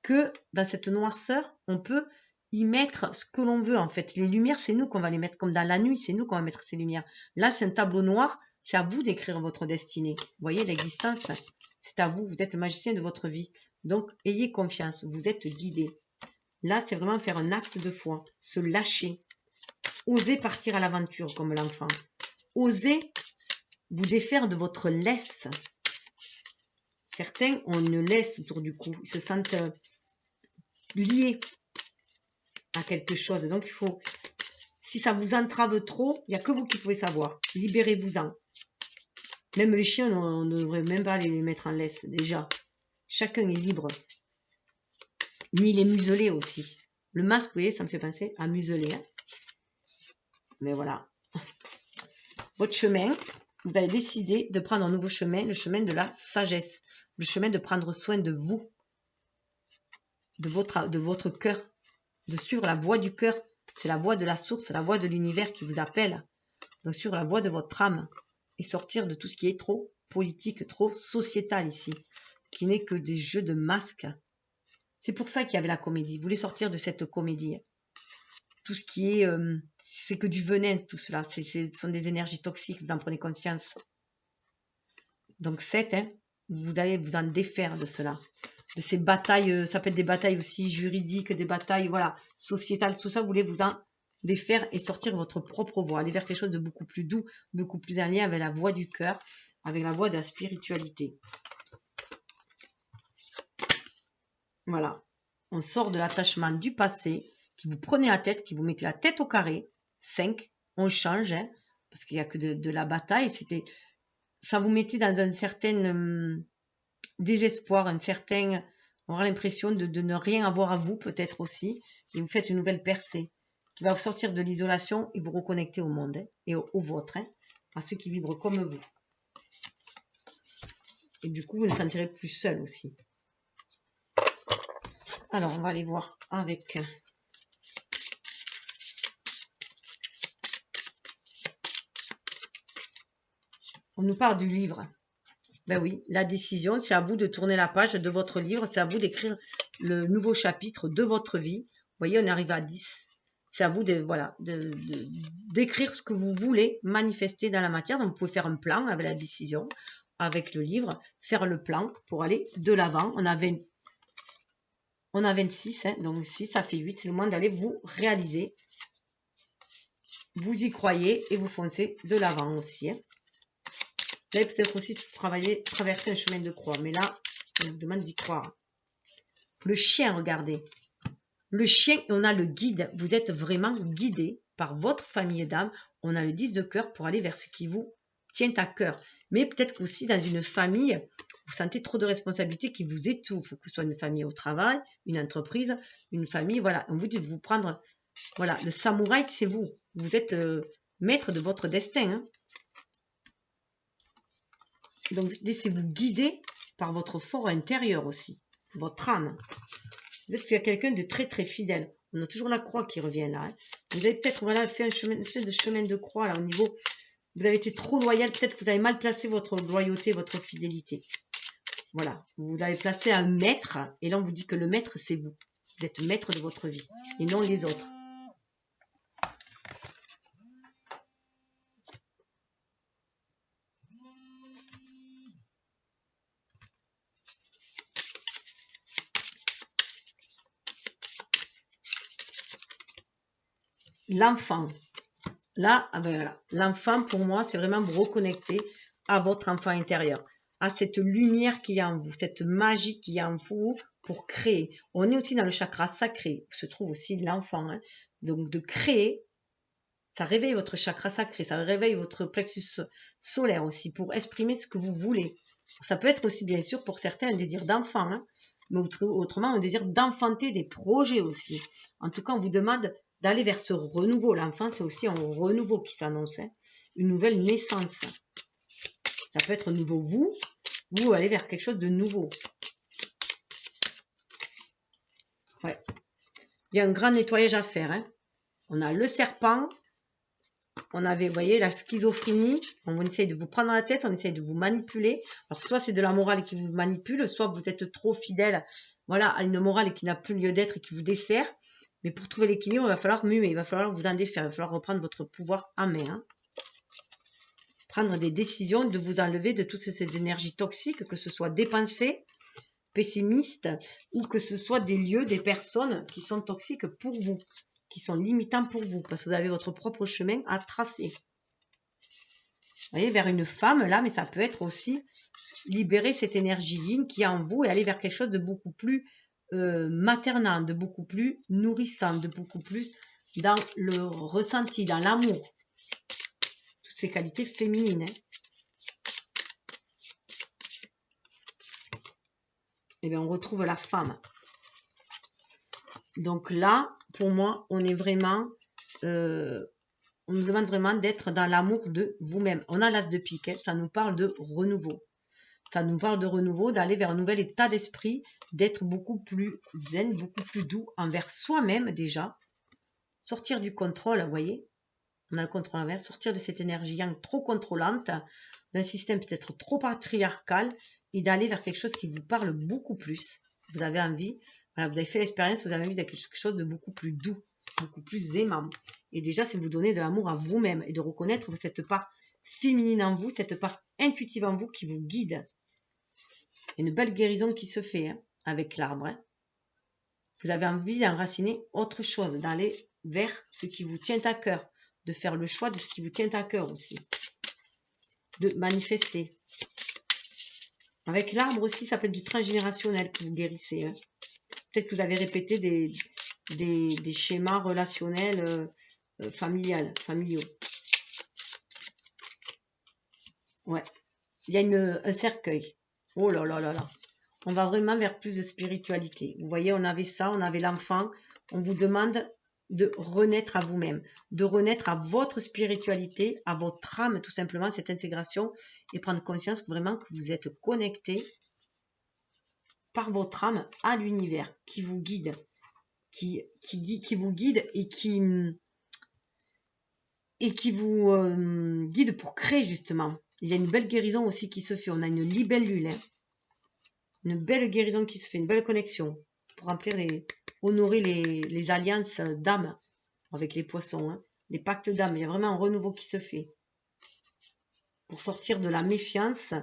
A: que dans cette noirceur, on peut y mettre ce que l'on veut en fait. Les lumières, c'est nous qu'on va les mettre, comme dans la nuit, c'est nous qu'on va mettre ces lumières. Là, c'est un tableau noir, c'est à vous d'écrire votre destinée. Vous voyez, l'existence, c'est à vous, vous êtes le magicien de votre vie. Donc, ayez confiance, vous êtes guidé. Là, c'est vraiment faire un acte de foi, se lâcher, oser partir à l'aventure comme l'enfant, oser vous défaire de votre laisse. Certains ont une laisse autour du cou. Ils se sentent liés à quelque chose. Donc, il faut, si ça vous entrave trop, il n'y a que vous qui pouvez savoir. Libérez-vous-en. Même les chiens, on ne devrait même pas les mettre en laisse, déjà. Chacun est libre. Ni les museler aussi. Le masque, vous voyez, ça me fait penser à museler. Hein. Mais voilà. Votre chemin, vous avez décidé de prendre un nouveau chemin, le chemin de la sagesse. Le chemin de prendre soin de vous, de votre cœur, de suivre la voie du cœur. C'est la voie de la source, la voie de l'univers qui vous appelle. De suivre la voie de votre âme et sortir de tout ce qui est trop politique, trop sociétal ici, qui n'est que des jeux de masques. C'est pour ça qu'il y avait la comédie. Vous voulez sortir de cette comédie. Tout ce qui est... c'est que du venin, tout cela. Ce sont des énergies toxiques, vous en prenez conscience. Donc 7, hein, vous allez vous en défaire de cela. De ces batailles, ça peut être des batailles aussi juridiques, des batailles voilà, sociétales, tout ça, vous voulez vous en défaire et sortir votre propre voie. Aller vers quelque chose de beaucoup plus doux, beaucoup plus en lien avec la voie du cœur, avec la voie de la spiritualité. Voilà. On sort de l'attachement du passé, qui vous prenez la tête, qui vous mettez la tête au carré. 5, on change, hein, parce qu'il n'y a que de la bataille. Ça vous mettait dans un certain désespoir, on aura l'impression de ne rien avoir à vous, peut-être aussi. Et vous faites une nouvelle percée qui va vous sortir de l'isolation et vous reconnecter au monde hein, et au vôtre, hein, à ceux qui vibrent comme vous. Et du coup, vous ne sentirez plus seul aussi. Alors, on va aller voir avec... On nous parle du livre. Ben oui, la décision, c'est à vous de tourner la page de votre livre. C'est à vous d'écrire le nouveau chapitre de votre vie. Vous voyez, on arrive à 10. C'est à vous d'écrire ce que vous voulez manifester dans la matière. Donc, vous pouvez faire un plan avec la décision, avec le livre, faire le plan pour aller de l'avant. On a 26, hein, donc 6, ça fait 8. C'est le moment d'aller vous réaliser. Vous y croyez et vous foncez de l'avant aussi. Hein. Vous allez peut-être aussi traverser un chemin de croix, mais là, on vous demande d'y croire. Le chien, regardez. Le chien, on a le guide. Vous êtes vraiment guidé par votre famille d'âme. On a le 10 de cœur pour aller vers ce qui vous tient à cœur. Mais peut-être qu'aussi dans une famille, vous sentez trop de responsabilités qui vous étouffent, que ce soit une famille au travail, une entreprise, une famille. Voilà, on vous dit de vous prendre. Voilà, le samouraï, c'est vous. Vous êtes maître de votre destin. Hein. Donc, laissez-vous guider par votre fort intérieur aussi, votre âme. Vous êtes quelqu'un de très très fidèle. On a toujours la croix qui revient là. Hein. Vous avez peut-être voilà, fait un chemin, une espèce de chemin de croix là au niveau. Vous avez été trop loyal. Peut-être que vous avez mal placé votre loyauté, votre fidélité. Voilà. Vous l'avez placé à un maître. Et là, on vous dit que le maître, c'est vous. Vous êtes maître de votre vie et non les autres. L'enfant. Là, voilà. L'enfant, pour moi, c'est vraiment vous reconnecter à votre enfant intérieur, à cette lumière qui est en vous, cette magie qui est en vous pour créer. On est aussi dans le chakra sacré, où se trouve aussi l'enfant. Hein. Donc, de créer, ça réveille votre chakra sacré, ça réveille votre plexus solaire aussi pour exprimer ce que vous voulez. Ça peut être aussi, bien sûr, pour certains, un désir d'enfant, hein, mais autrement, un désir d'enfanter des projets aussi. En tout cas, on vous demande d'aller vers ce renouveau. L'enfant, c'est aussi un renouveau qui s'annonce, hein, une nouvelle naissance. Ça peut être nouveau vous, ou aller vers quelque chose de nouveau. Ouais. Il y a un grand nettoyage à faire. Hein. On a le serpent. On avait, vous voyez, la schizophrénie. On essaye de vous prendre la tête, on essaye de vous manipuler. Alors, soit c'est de la morale qui vous manipule, soit vous êtes trop fidèle, voilà, à une morale qui n'a plus lieu d'être et qui vous dessert. Mais pour trouver l'équilibre, il va falloir muer, il va falloir vous en défaire, il va falloir reprendre votre pouvoir en main. Hein. Prendre des décisions, de vous enlever de toutes ces énergies toxiques, que ce soit des pensées pessimistes ou que ce soit des lieux, des personnes qui sont toxiques pour vous, qui sont limitants pour vous, parce que vous avez votre propre chemin à tracer. Vous voyez, vers une femme, là, mais ça peut être aussi libérer cette énergie yin qui est en vous et aller vers quelque chose de beaucoup plus maternant, de beaucoup plus nourrissant, de beaucoup plus dans le ressenti, dans l'amour. Toutes ces qualités féminines. Hein. Et bien, on retrouve la femme. Donc là, pour moi, on est vraiment... on nous demande vraiment d'être dans l'amour de vous-même. On a l'as de pique, hein, ça nous parle de renouveau. Ça nous parle de renouveau, d'aller vers un nouvel état d'esprit, d'être beaucoup plus zen, beaucoup plus doux envers soi-même déjà. Sortir du contrôle, vous voyez. On a le contrôle envers, sortir de cette énergie yang trop contrôlante, d'un système peut-être trop patriarcal, et d'aller vers quelque chose qui vous parle beaucoup plus. Vous avez envie, voilà, vous avez fait l'expérience, vous avez envie de quelque chose de beaucoup plus doux, beaucoup plus aimant. Et déjà, c'est vous donner de l'amour à vous-même et de reconnaître cette part féminine en vous, cette part intuitive en vous qui vous guide. Il y a une belle guérison qui se fait hein, avec l'arbre. Hein. Vous avez envie d'enraciner autre chose, d'aller vers ce qui vous tient à cœur, de faire le choix de ce qui vous tient à cœur aussi, de manifester. Avec l'arbre aussi, ça peut être du transgénérationnel que vous guérissez. Hein. Peut-être que vous avez répété des schémas relationnels familiaux. Ouais. Il y a un cercueil. Oh là là là là. On va vraiment vers plus de spiritualité. Vous voyez, on avait ça, on avait l'enfant. On vous demande de renaître à vous-même, de renaître à votre spiritualité, à votre âme, tout simplement, cette intégration, et prendre conscience vraiment que vous êtes connecté par votre âme à l'univers qui vous guide, qui vous guide et qui vous guide pour créer justement. Il y a une belle guérison aussi qui se fait. On a une libellule, hein. Une belle guérison qui se fait, une belle connexion pour honorer les alliances d'âme avec les poissons, hein. Les pactes d'âme. Il y a vraiment un renouveau qui se fait pour sortir de la méfiance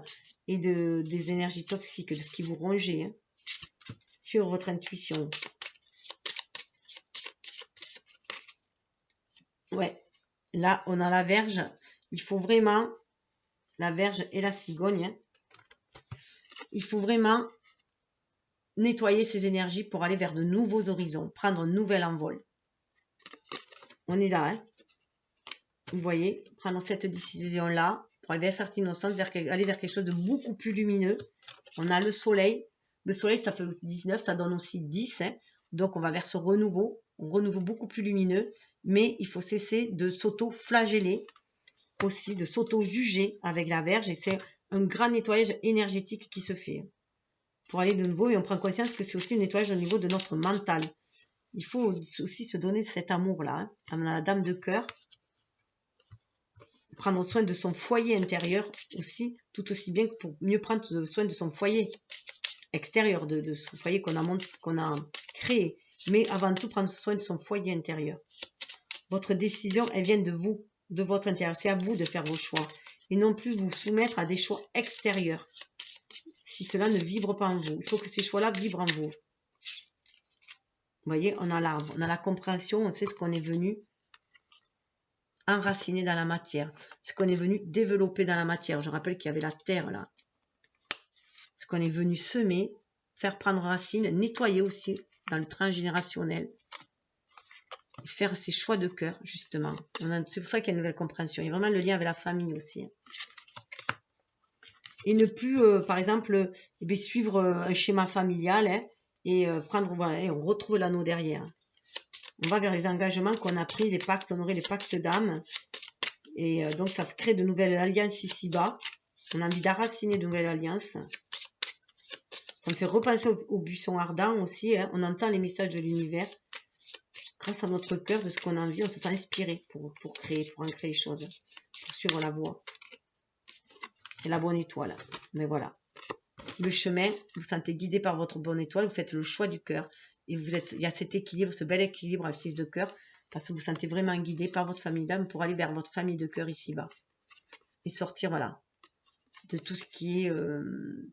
A: et des énergies toxiques, de ce qui vous rongeait, hein, sur votre intuition. Ouais, là on a la Vierge. Il faut vraiment, la Vierge et la Cigogne, hein. Il faut vraiment nettoyer ces énergies pour aller vers de nouveaux horizons, prendre un nouvel envol. On est là, hein. Vous voyez, prendre cette décision-là pour aller vers cette innocence, aller vers quelque chose de beaucoup plus lumineux. On a le soleil. Le soleil, ça fait 19, ça donne aussi 10. Hein. Donc, on va vers ce renouveau, un renouveau beaucoup plus lumineux. Mais il faut cesser de s'auto-flageller, aussi de s'auto-juger avec la Vierge. Et c'est un grand nettoyage énergétique qui se fait. Pour aller de nouveau, et on prend conscience que c'est aussi un nettoyage au niveau de notre mental. Il faut aussi se donner cet amour-là. Hein. On a la dame de cœur. Prendre soin de son foyer intérieur aussi, tout aussi bien que pour mieux prendre soin de son foyer extérieur, de son foyer qu'on a créé. Mais avant tout, prendre soin de son foyer intérieur. Votre décision, elle vient de vous, de votre intérieur. C'est à vous de faire vos choix. Et non plus vous soumettre à des choix extérieurs. Si cela ne vibre pas en vous. Il faut que ces choix-là vibrent en vous. Vous voyez, on a l'arbre, on a la compréhension, on sait ce qu'on est venu enraciner dans la matière. Ce qu'on est venu développer dans la matière. Je rappelle qu'il y avait la terre là. Ce qu'on est venu semer, faire prendre racine, nettoyer aussi dans le transgénérationnel. Et faire ses choix de cœur, justement. C'est pour ça qu'il y a une nouvelle compréhension. Il y a vraiment le lien avec la famille aussi. Et ne plus, par exemple, suivre un schéma familial hein, et prendre, voilà, et on retrouve l'anneau derrière. On va vers les engagements qu'on a pris, les pactes, honorer les pactes d'âme. Et donc, ça crée de nouvelles alliances ici-bas. On a envie d'enraciner de nouvelles alliances. Ça me fait repenser au buisson ardent aussi. Hein. On entend les messages de l'univers. Grâce à notre cœur, de ce qu'on a envie, on se sent inspiré pour créer, pour en créer les choses. Pour suivre la voie. Et la bonne étoile. Mais voilà. Le chemin, vous vous sentez guidé par votre bonne étoile. Vous faites le choix du cœur. Et il y a cet équilibre, ce bel équilibre à 6 de cœur. Parce que vous vous sentez vraiment guidé par votre famille d'âme pour aller vers votre famille de cœur ici-bas. Et sortir, voilà, de tout ce qui est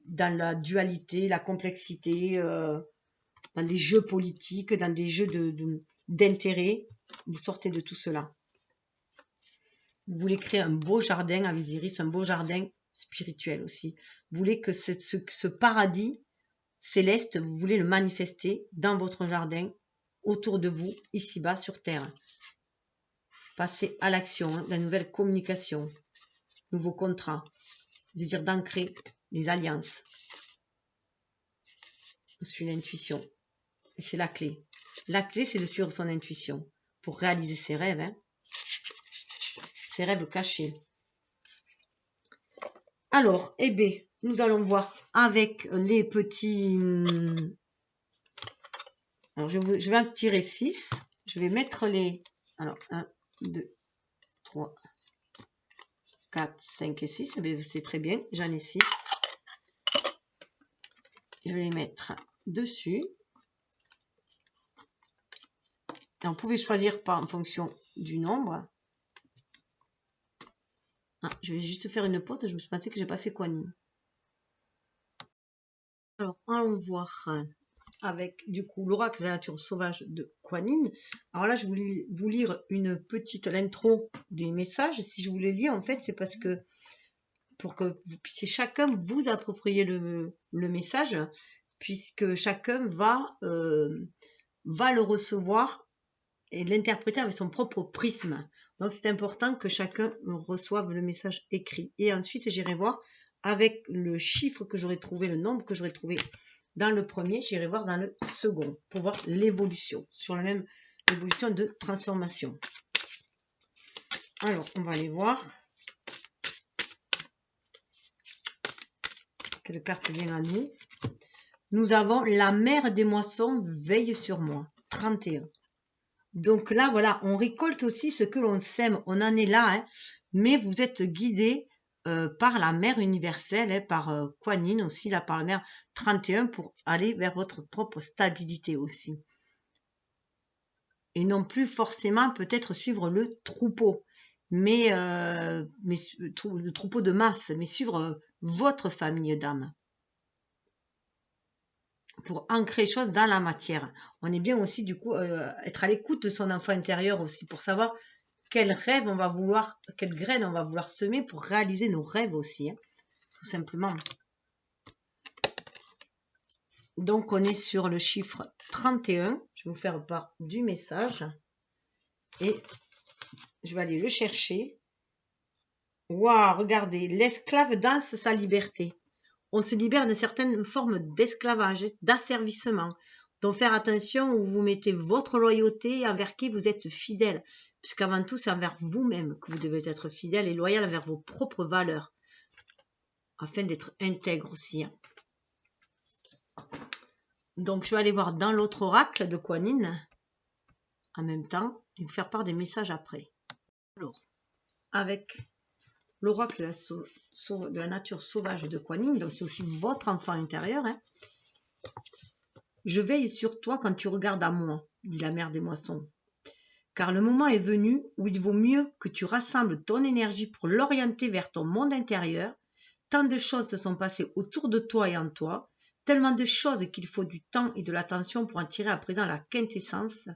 A: dans la dualité, la complexité, dans des jeux politiques, dans des jeux d'intérêt. Vous sortez de tout cela. Vous voulez créer un beau jardin à Visiris, un beau jardin spirituel aussi. Vous voulez que ce paradis céleste, vous voulez le manifester dans votre jardin, autour de vous, ici-bas, sur Terre. Passez à l'action, hein, la nouvelle communication, nouveaux contrats, désir d'ancrer les alliances. On suit l'intuition. Et c'est la clé. La clé, c'est de suivre son intuition pour réaliser ses rêves. Hein. Ses rêves cachés. Alors, eh bien, nous allons voir avec les petits... Alors, je vais en tirer 6. Je vais mettre les... Alors, 1, 2, 3, 4, 5 et 6. C'est très bien, j'en ai 6. Je vais les mettre dessus. Et on pouvait choisir en fonction du nombre. Ah, je vais juste faire une pause. Je me suis pensé que je n'ai pas fait Kuan. Alors, allons voir avec du coup l'oracle de la nature sauvage de Kuan. Alors là, je voulais vous lire une petite l'intro des messages. Si je voulais lire, en fait, c'est parce que pour que vous puissiez chacun vous approprier le message, puisque chacun va le recevoir et l'interpréter avec son propre prisme. Donc, c'est important que chacun reçoive le message écrit. Et ensuite, j'irai voir avec le chiffre que j'aurais trouvé, le nombre que j'aurais trouvé dans le premier, j'irai voir dans le second pour voir l'évolution, sur la même évolution de transformation. Alors, on va aller voir. Quelle carte vient à nous? Nous avons la mère des moissons veille sur moi. 31. Donc là, voilà, on récolte aussi ce que l'on sème. On en est là, hein, mais vous êtes guidé par la mère universelle, hein, par Kuan Yin aussi, là, par la mère 31, pour aller vers votre propre stabilité aussi. Et non plus forcément peut-être suivre le troupeau, mais le troupeau de masse, mais suivre votre famille d'âme. Pour ancrer les choses dans la matière. On est bien aussi, du coup, être à l'écoute de son enfant intérieur aussi, pour savoir quel rêve on va vouloir, quelle graine on va vouloir semer pour réaliser nos rêves aussi, hein, tout simplement. Donc, on est sur le chiffre 31. Je vais vous faire part du message. Et je vais aller le chercher. Waouh, regardez, l'esclave danse sa liberté. On se libère d'une certaine forme d'esclavage, d'asservissement. Donc, faire attention où vous mettez votre loyauté et envers qui vous êtes fidèle. Puisqu'avant tout, c'est envers vous-même que vous devez être fidèle et loyal envers vos propres valeurs. Afin d'être intègre aussi. Donc, je vais aller voir dans l'autre oracle de Kuan Yin en même temps et vous faire part des messages après. Alors, avec l'oracle de la nature sauvage de Kuan Yin, donc c'est aussi votre enfant intérieur. Hein. Je veille sur toi quand tu regardes à moi, dit la mère des moissons. Car le moment est venu où il vaut mieux que tu rassembles ton énergie pour l'orienter vers ton monde intérieur. Tant de choses se sont passées autour de toi et en toi, tellement de choses qu'il faut du temps et de l'attention pour en tirer à présent la quintessence,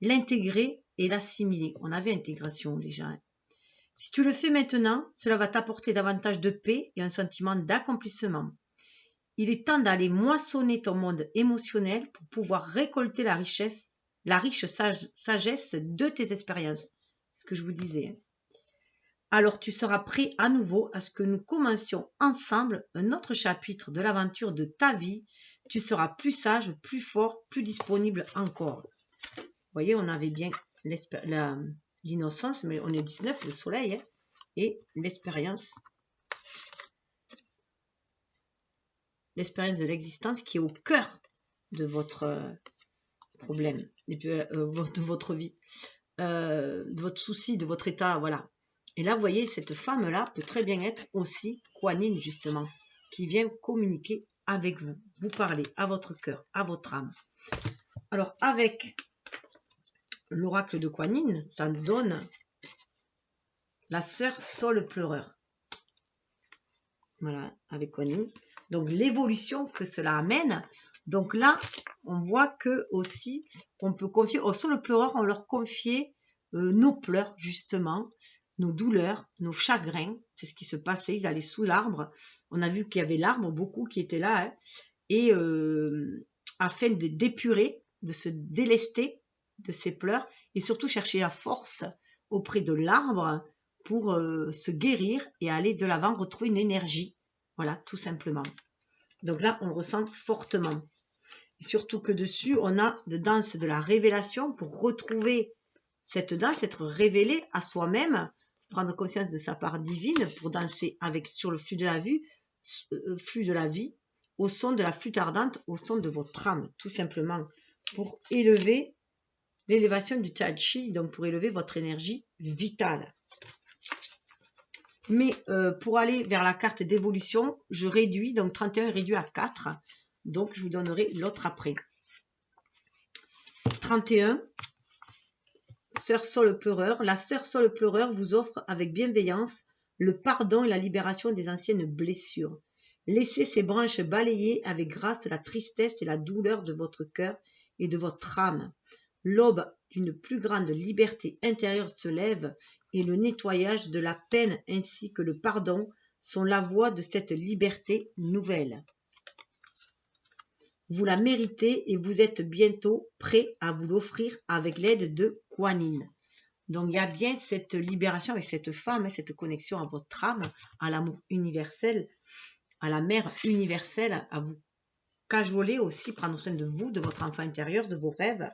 A: l'intégrer et l'assimiler. On avait intégration déjà. Hein. Si tu le fais maintenant, cela va t'apporter davantage de paix et un sentiment d'accomplissement. Il est temps d'aller moissonner ton monde émotionnel pour pouvoir récolter la riche sagesse de tes expériences. C'est ce que je vous disais. Alors tu seras prêt à nouveau à ce que nous commencions ensemble un autre chapitre de l'aventure de ta vie. Tu seras plus sage, plus fort, plus disponible encore. Vous voyez, on avait bien l'innocence, mais on est 19, le soleil, hein, et l'expérience de l'existence qui est au cœur de votre problème, de votre vie, de votre souci, de votre état, voilà. Et là, vous voyez, cette femme-là peut très bien être aussi Kuan Yin, justement, qui vient communiquer avec vous, vous parler à votre cœur, à votre âme. Alors, avec l'oracle de Kuan Yin, ça nous donne la sœur Sol pleureur. Voilà, avec Kuan Yin. Donc, l'évolution que cela amène. Donc là, on voit que aussi, on peut confier au Sol pleureur, on leur confiait nos pleurs, justement, nos douleurs, nos chagrins. C'est ce qui se passait. Ils allaient sous l'arbre. On a vu qu'il y avait l'arbre, beaucoup qui étaient là. Hein, et afin de d'épurer, de se délester de ses pleurs et surtout chercher la force auprès de l'arbre pour se guérir et aller de l'avant, retrouver une énergie. Voilà, tout simplement. Donc là, on le ressent fortement. Et surtout que dessus, on a de danse de la révélation pour retrouver cette danse, être révélé à soi-même, prendre conscience de sa part divine pour danser avec sur le flux de la vie, au son de la flûte ardente, au son de votre âme, tout simplement, pour élever l'élévation du Tai Chi, donc pour élever votre énergie vitale. Mais pour aller vers la carte d'évolution, je réduis, donc 31 est réduit à 4, donc je vous donnerai l'autre après. 31, Sœur Sol pleureur. La Sœur Sol pleureur vous offre avec bienveillance le pardon et la libération des anciennes blessures. Laissez ces branches balayer avec grâce la tristesse et la douleur de votre cœur et de votre âme. L'aube d'une plus grande liberté intérieure se lève et le nettoyage de la peine ainsi que le pardon sont la voie de cette liberté nouvelle. Vous la méritez et vous êtes bientôt prêt à vous l'offrir avec l'aide de Kuan Yin. Donc il y a bien cette libération avec cette femme, cette connexion à votre âme, à l'amour universel, à la mère universelle, à vous cajoler aussi, prendre soin de vous, de votre enfant intérieur, de vos rêves,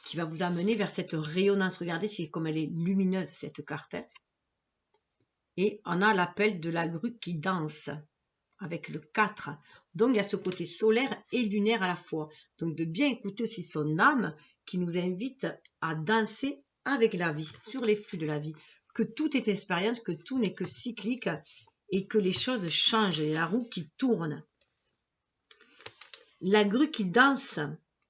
A: qui va vous amener vers cette rayonnance. Regardez, c'est comme elle est lumineuse cette carte. Hein. Et on a l'appel de la grue qui danse avec le 4. Donc il y a ce côté solaire et lunaire à la fois. Donc de bien écouter aussi son âme qui nous invite à danser avec la vie, sur les flux de la vie. Que tout est expérience, que tout n'est que cyclique et que les choses changent, et la roue qui tourne. La grue qui danse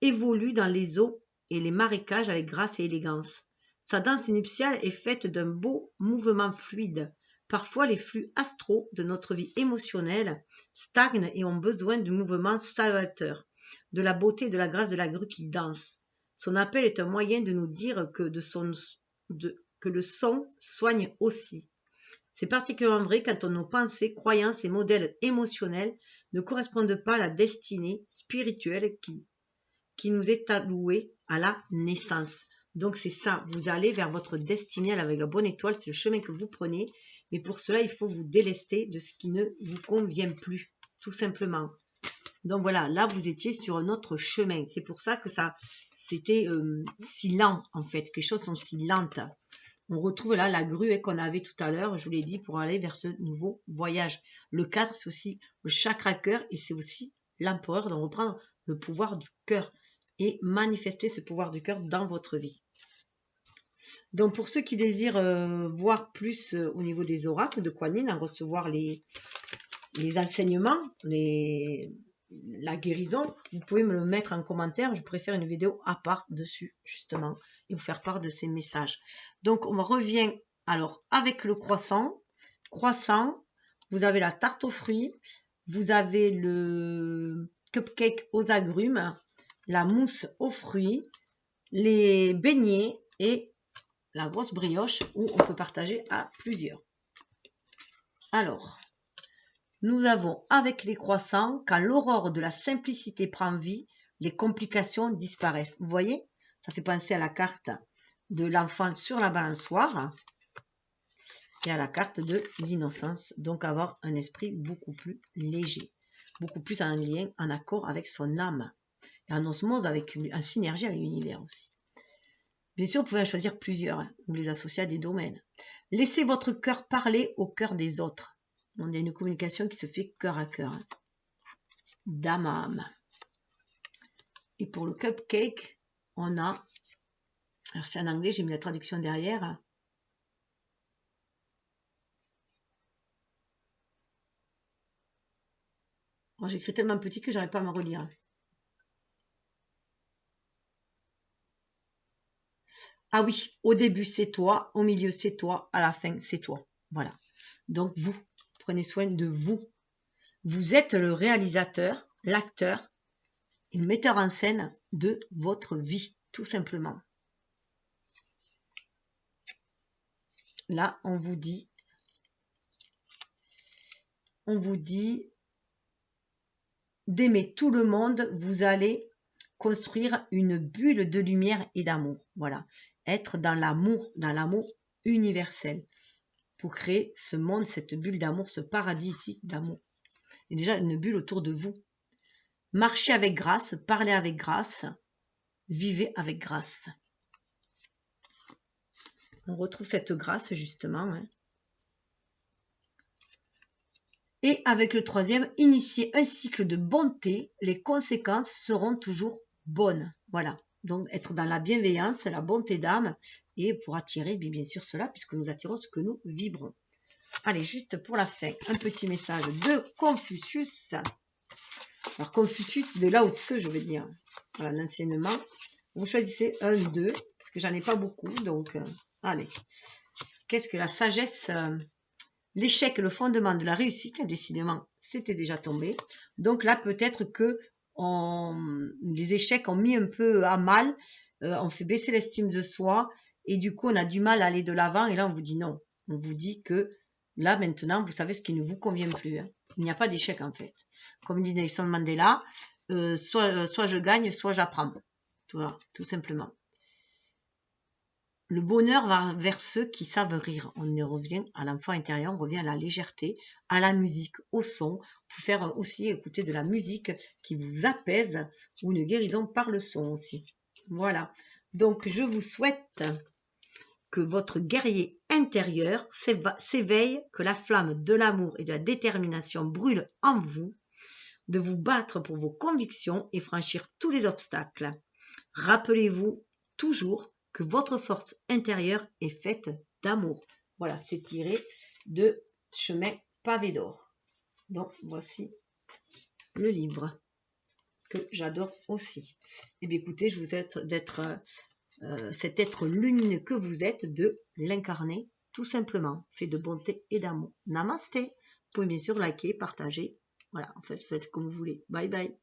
A: évolue dans les eaux et les marécages avec grâce et élégance. Sa danse nuptiale est faite d'un beau mouvement fluide. Parfois, les flux astraux de notre vie émotionnelle stagnent et ont besoin du mouvement salvateur, de la beauté et de la grâce de la grue qui danse. Son appel est un moyen de nous dire que le son soigne aussi. C'est particulièrement vrai quand nos pensées, croyances et modèles émotionnels ne correspondent pas à la destinée spirituelle qui nous est allouée à la naissance. Donc c'est ça, vous allez vers votre destinée avec la bonne étoile, c'est le chemin que vous prenez. Mais pour cela, il faut vous délester de ce qui ne vous convient plus, tout simplement. Donc voilà, là vous étiez sur un autre chemin. C'est pour ça que c'était si lent en fait, que les choses sont si lentes. On retrouve là la grue qu'on avait tout à l'heure, je vous l'ai dit, pour aller vers ce nouveau voyage. Le 4, c'est aussi le chakra cœur et c'est aussi l'empereur, donc reprendre le pouvoir du cœur et manifester ce pouvoir du cœur dans votre vie. Donc pour ceux qui désirent voir plus au niveau des oracles de Kuan Yin, en recevoir les enseignements, la guérison, vous pouvez me le mettre en commentaire. Je pourrais faire une vidéo à part dessus, justement, et vous faire part de ces messages. Donc, on revient alors avec le croissant. Croissant, vous avez la tarte aux fruits, vous avez le cupcake aux agrumes, la mousse aux fruits, les beignets et la grosse brioche où on peut partager à plusieurs. Alors, nous avons avec les croissants, quand l'aurore de la simplicité prend vie, les complications disparaissent. Vous voyez, ça fait penser à la carte de l'enfant sur la balançoire et à la carte de l'innocence. Donc avoir un esprit beaucoup plus léger, beaucoup plus en lien, en accord avec son âme et en osmose, en synergie avec l'univers aussi. Bien sûr, vous pouvez en choisir plusieurs ou les associer à des domaines. Laissez votre cœur parler au cœur des autres. On a une communication qui se fait cœur à cœur, d'âme à âme. Et pour le cupcake, on a, alors c'est en anglais, j'ai mis la traduction derrière. Moi, j'écris tellement petit que j'arrive pas à me relire. Ah oui, au début c'est toi, au milieu c'est toi, à la fin c'est toi. Voilà. Donc vous, prenez soin de vous. Vous êtes le réalisateur, l'acteur, le metteur en scène de votre vie, tout simplement. Là, on vous dit d'aimer tout le monde, vous allez construire une bulle de lumière et d'amour. Voilà, être dans l'amour universel pour créer ce monde, cette bulle d'amour, ce paradis ici d'amour. Et déjà une bulle autour de vous. Marchez avec grâce, parlez avec grâce, vivez avec grâce. On retrouve cette grâce justement. Hein. Et avec le troisième, initier un cycle de bonté, les conséquences seront toujours bonnes. Voilà, donc être dans la bienveillance, la bonté d'âme, et pour attirer bien sûr cela, puisque nous attirons ce que nous vibrons. Allez, juste pour la fin, un petit message de Confucius. Alors Confucius de Lao Tse, je veux dire. Voilà, l'enseignement. Vous choisissez un, deux, parce que j'en ai pas beaucoup, donc allez. Qu'est-ce que la sagesse l'échec est le fondement de la réussite, décidément, c'était déjà tombé. Donc là, peut-être que les échecs ont mis un peu à mal, on fait baisser l'estime de soi, et du coup, on a du mal à aller de l'avant, et là, on vous dit non. On vous dit que là, maintenant, vous savez ce qui ne vous convient plus. Hein. Il n'y a pas d'échec, en fait. Comme dit Nelson Mandela, soit je gagne, soit j'apprends. Voilà, tout simplement. Le bonheur va vers ceux qui savent rire. On y revient à l'enfant intérieur, on revient à la légèreté, à la musique, au son. Vous pouvez faire aussi écouter de la musique qui vous apaise ou une guérison par le son aussi. Voilà. Donc, je vous souhaite que votre guerrier intérieur s'éveille, que la flamme de l'amour et de la détermination brûle en vous, de vous battre pour vos convictions et franchir tous les obstacles. Rappelez-vous toujours que votre force intérieure est faite d'amour. Voilà, c'est tiré de Chemin pavé d'or. Donc, voici le livre que j'adore aussi. Et bien, écoutez, je vous souhaite d'être cet être lumineux que vous êtes, de l'incarner tout simplement, fait de bonté et d'amour. Namasté. Vous pouvez bien sûr liker, partager. Voilà, en fait, faites comme vous voulez. Bye bye.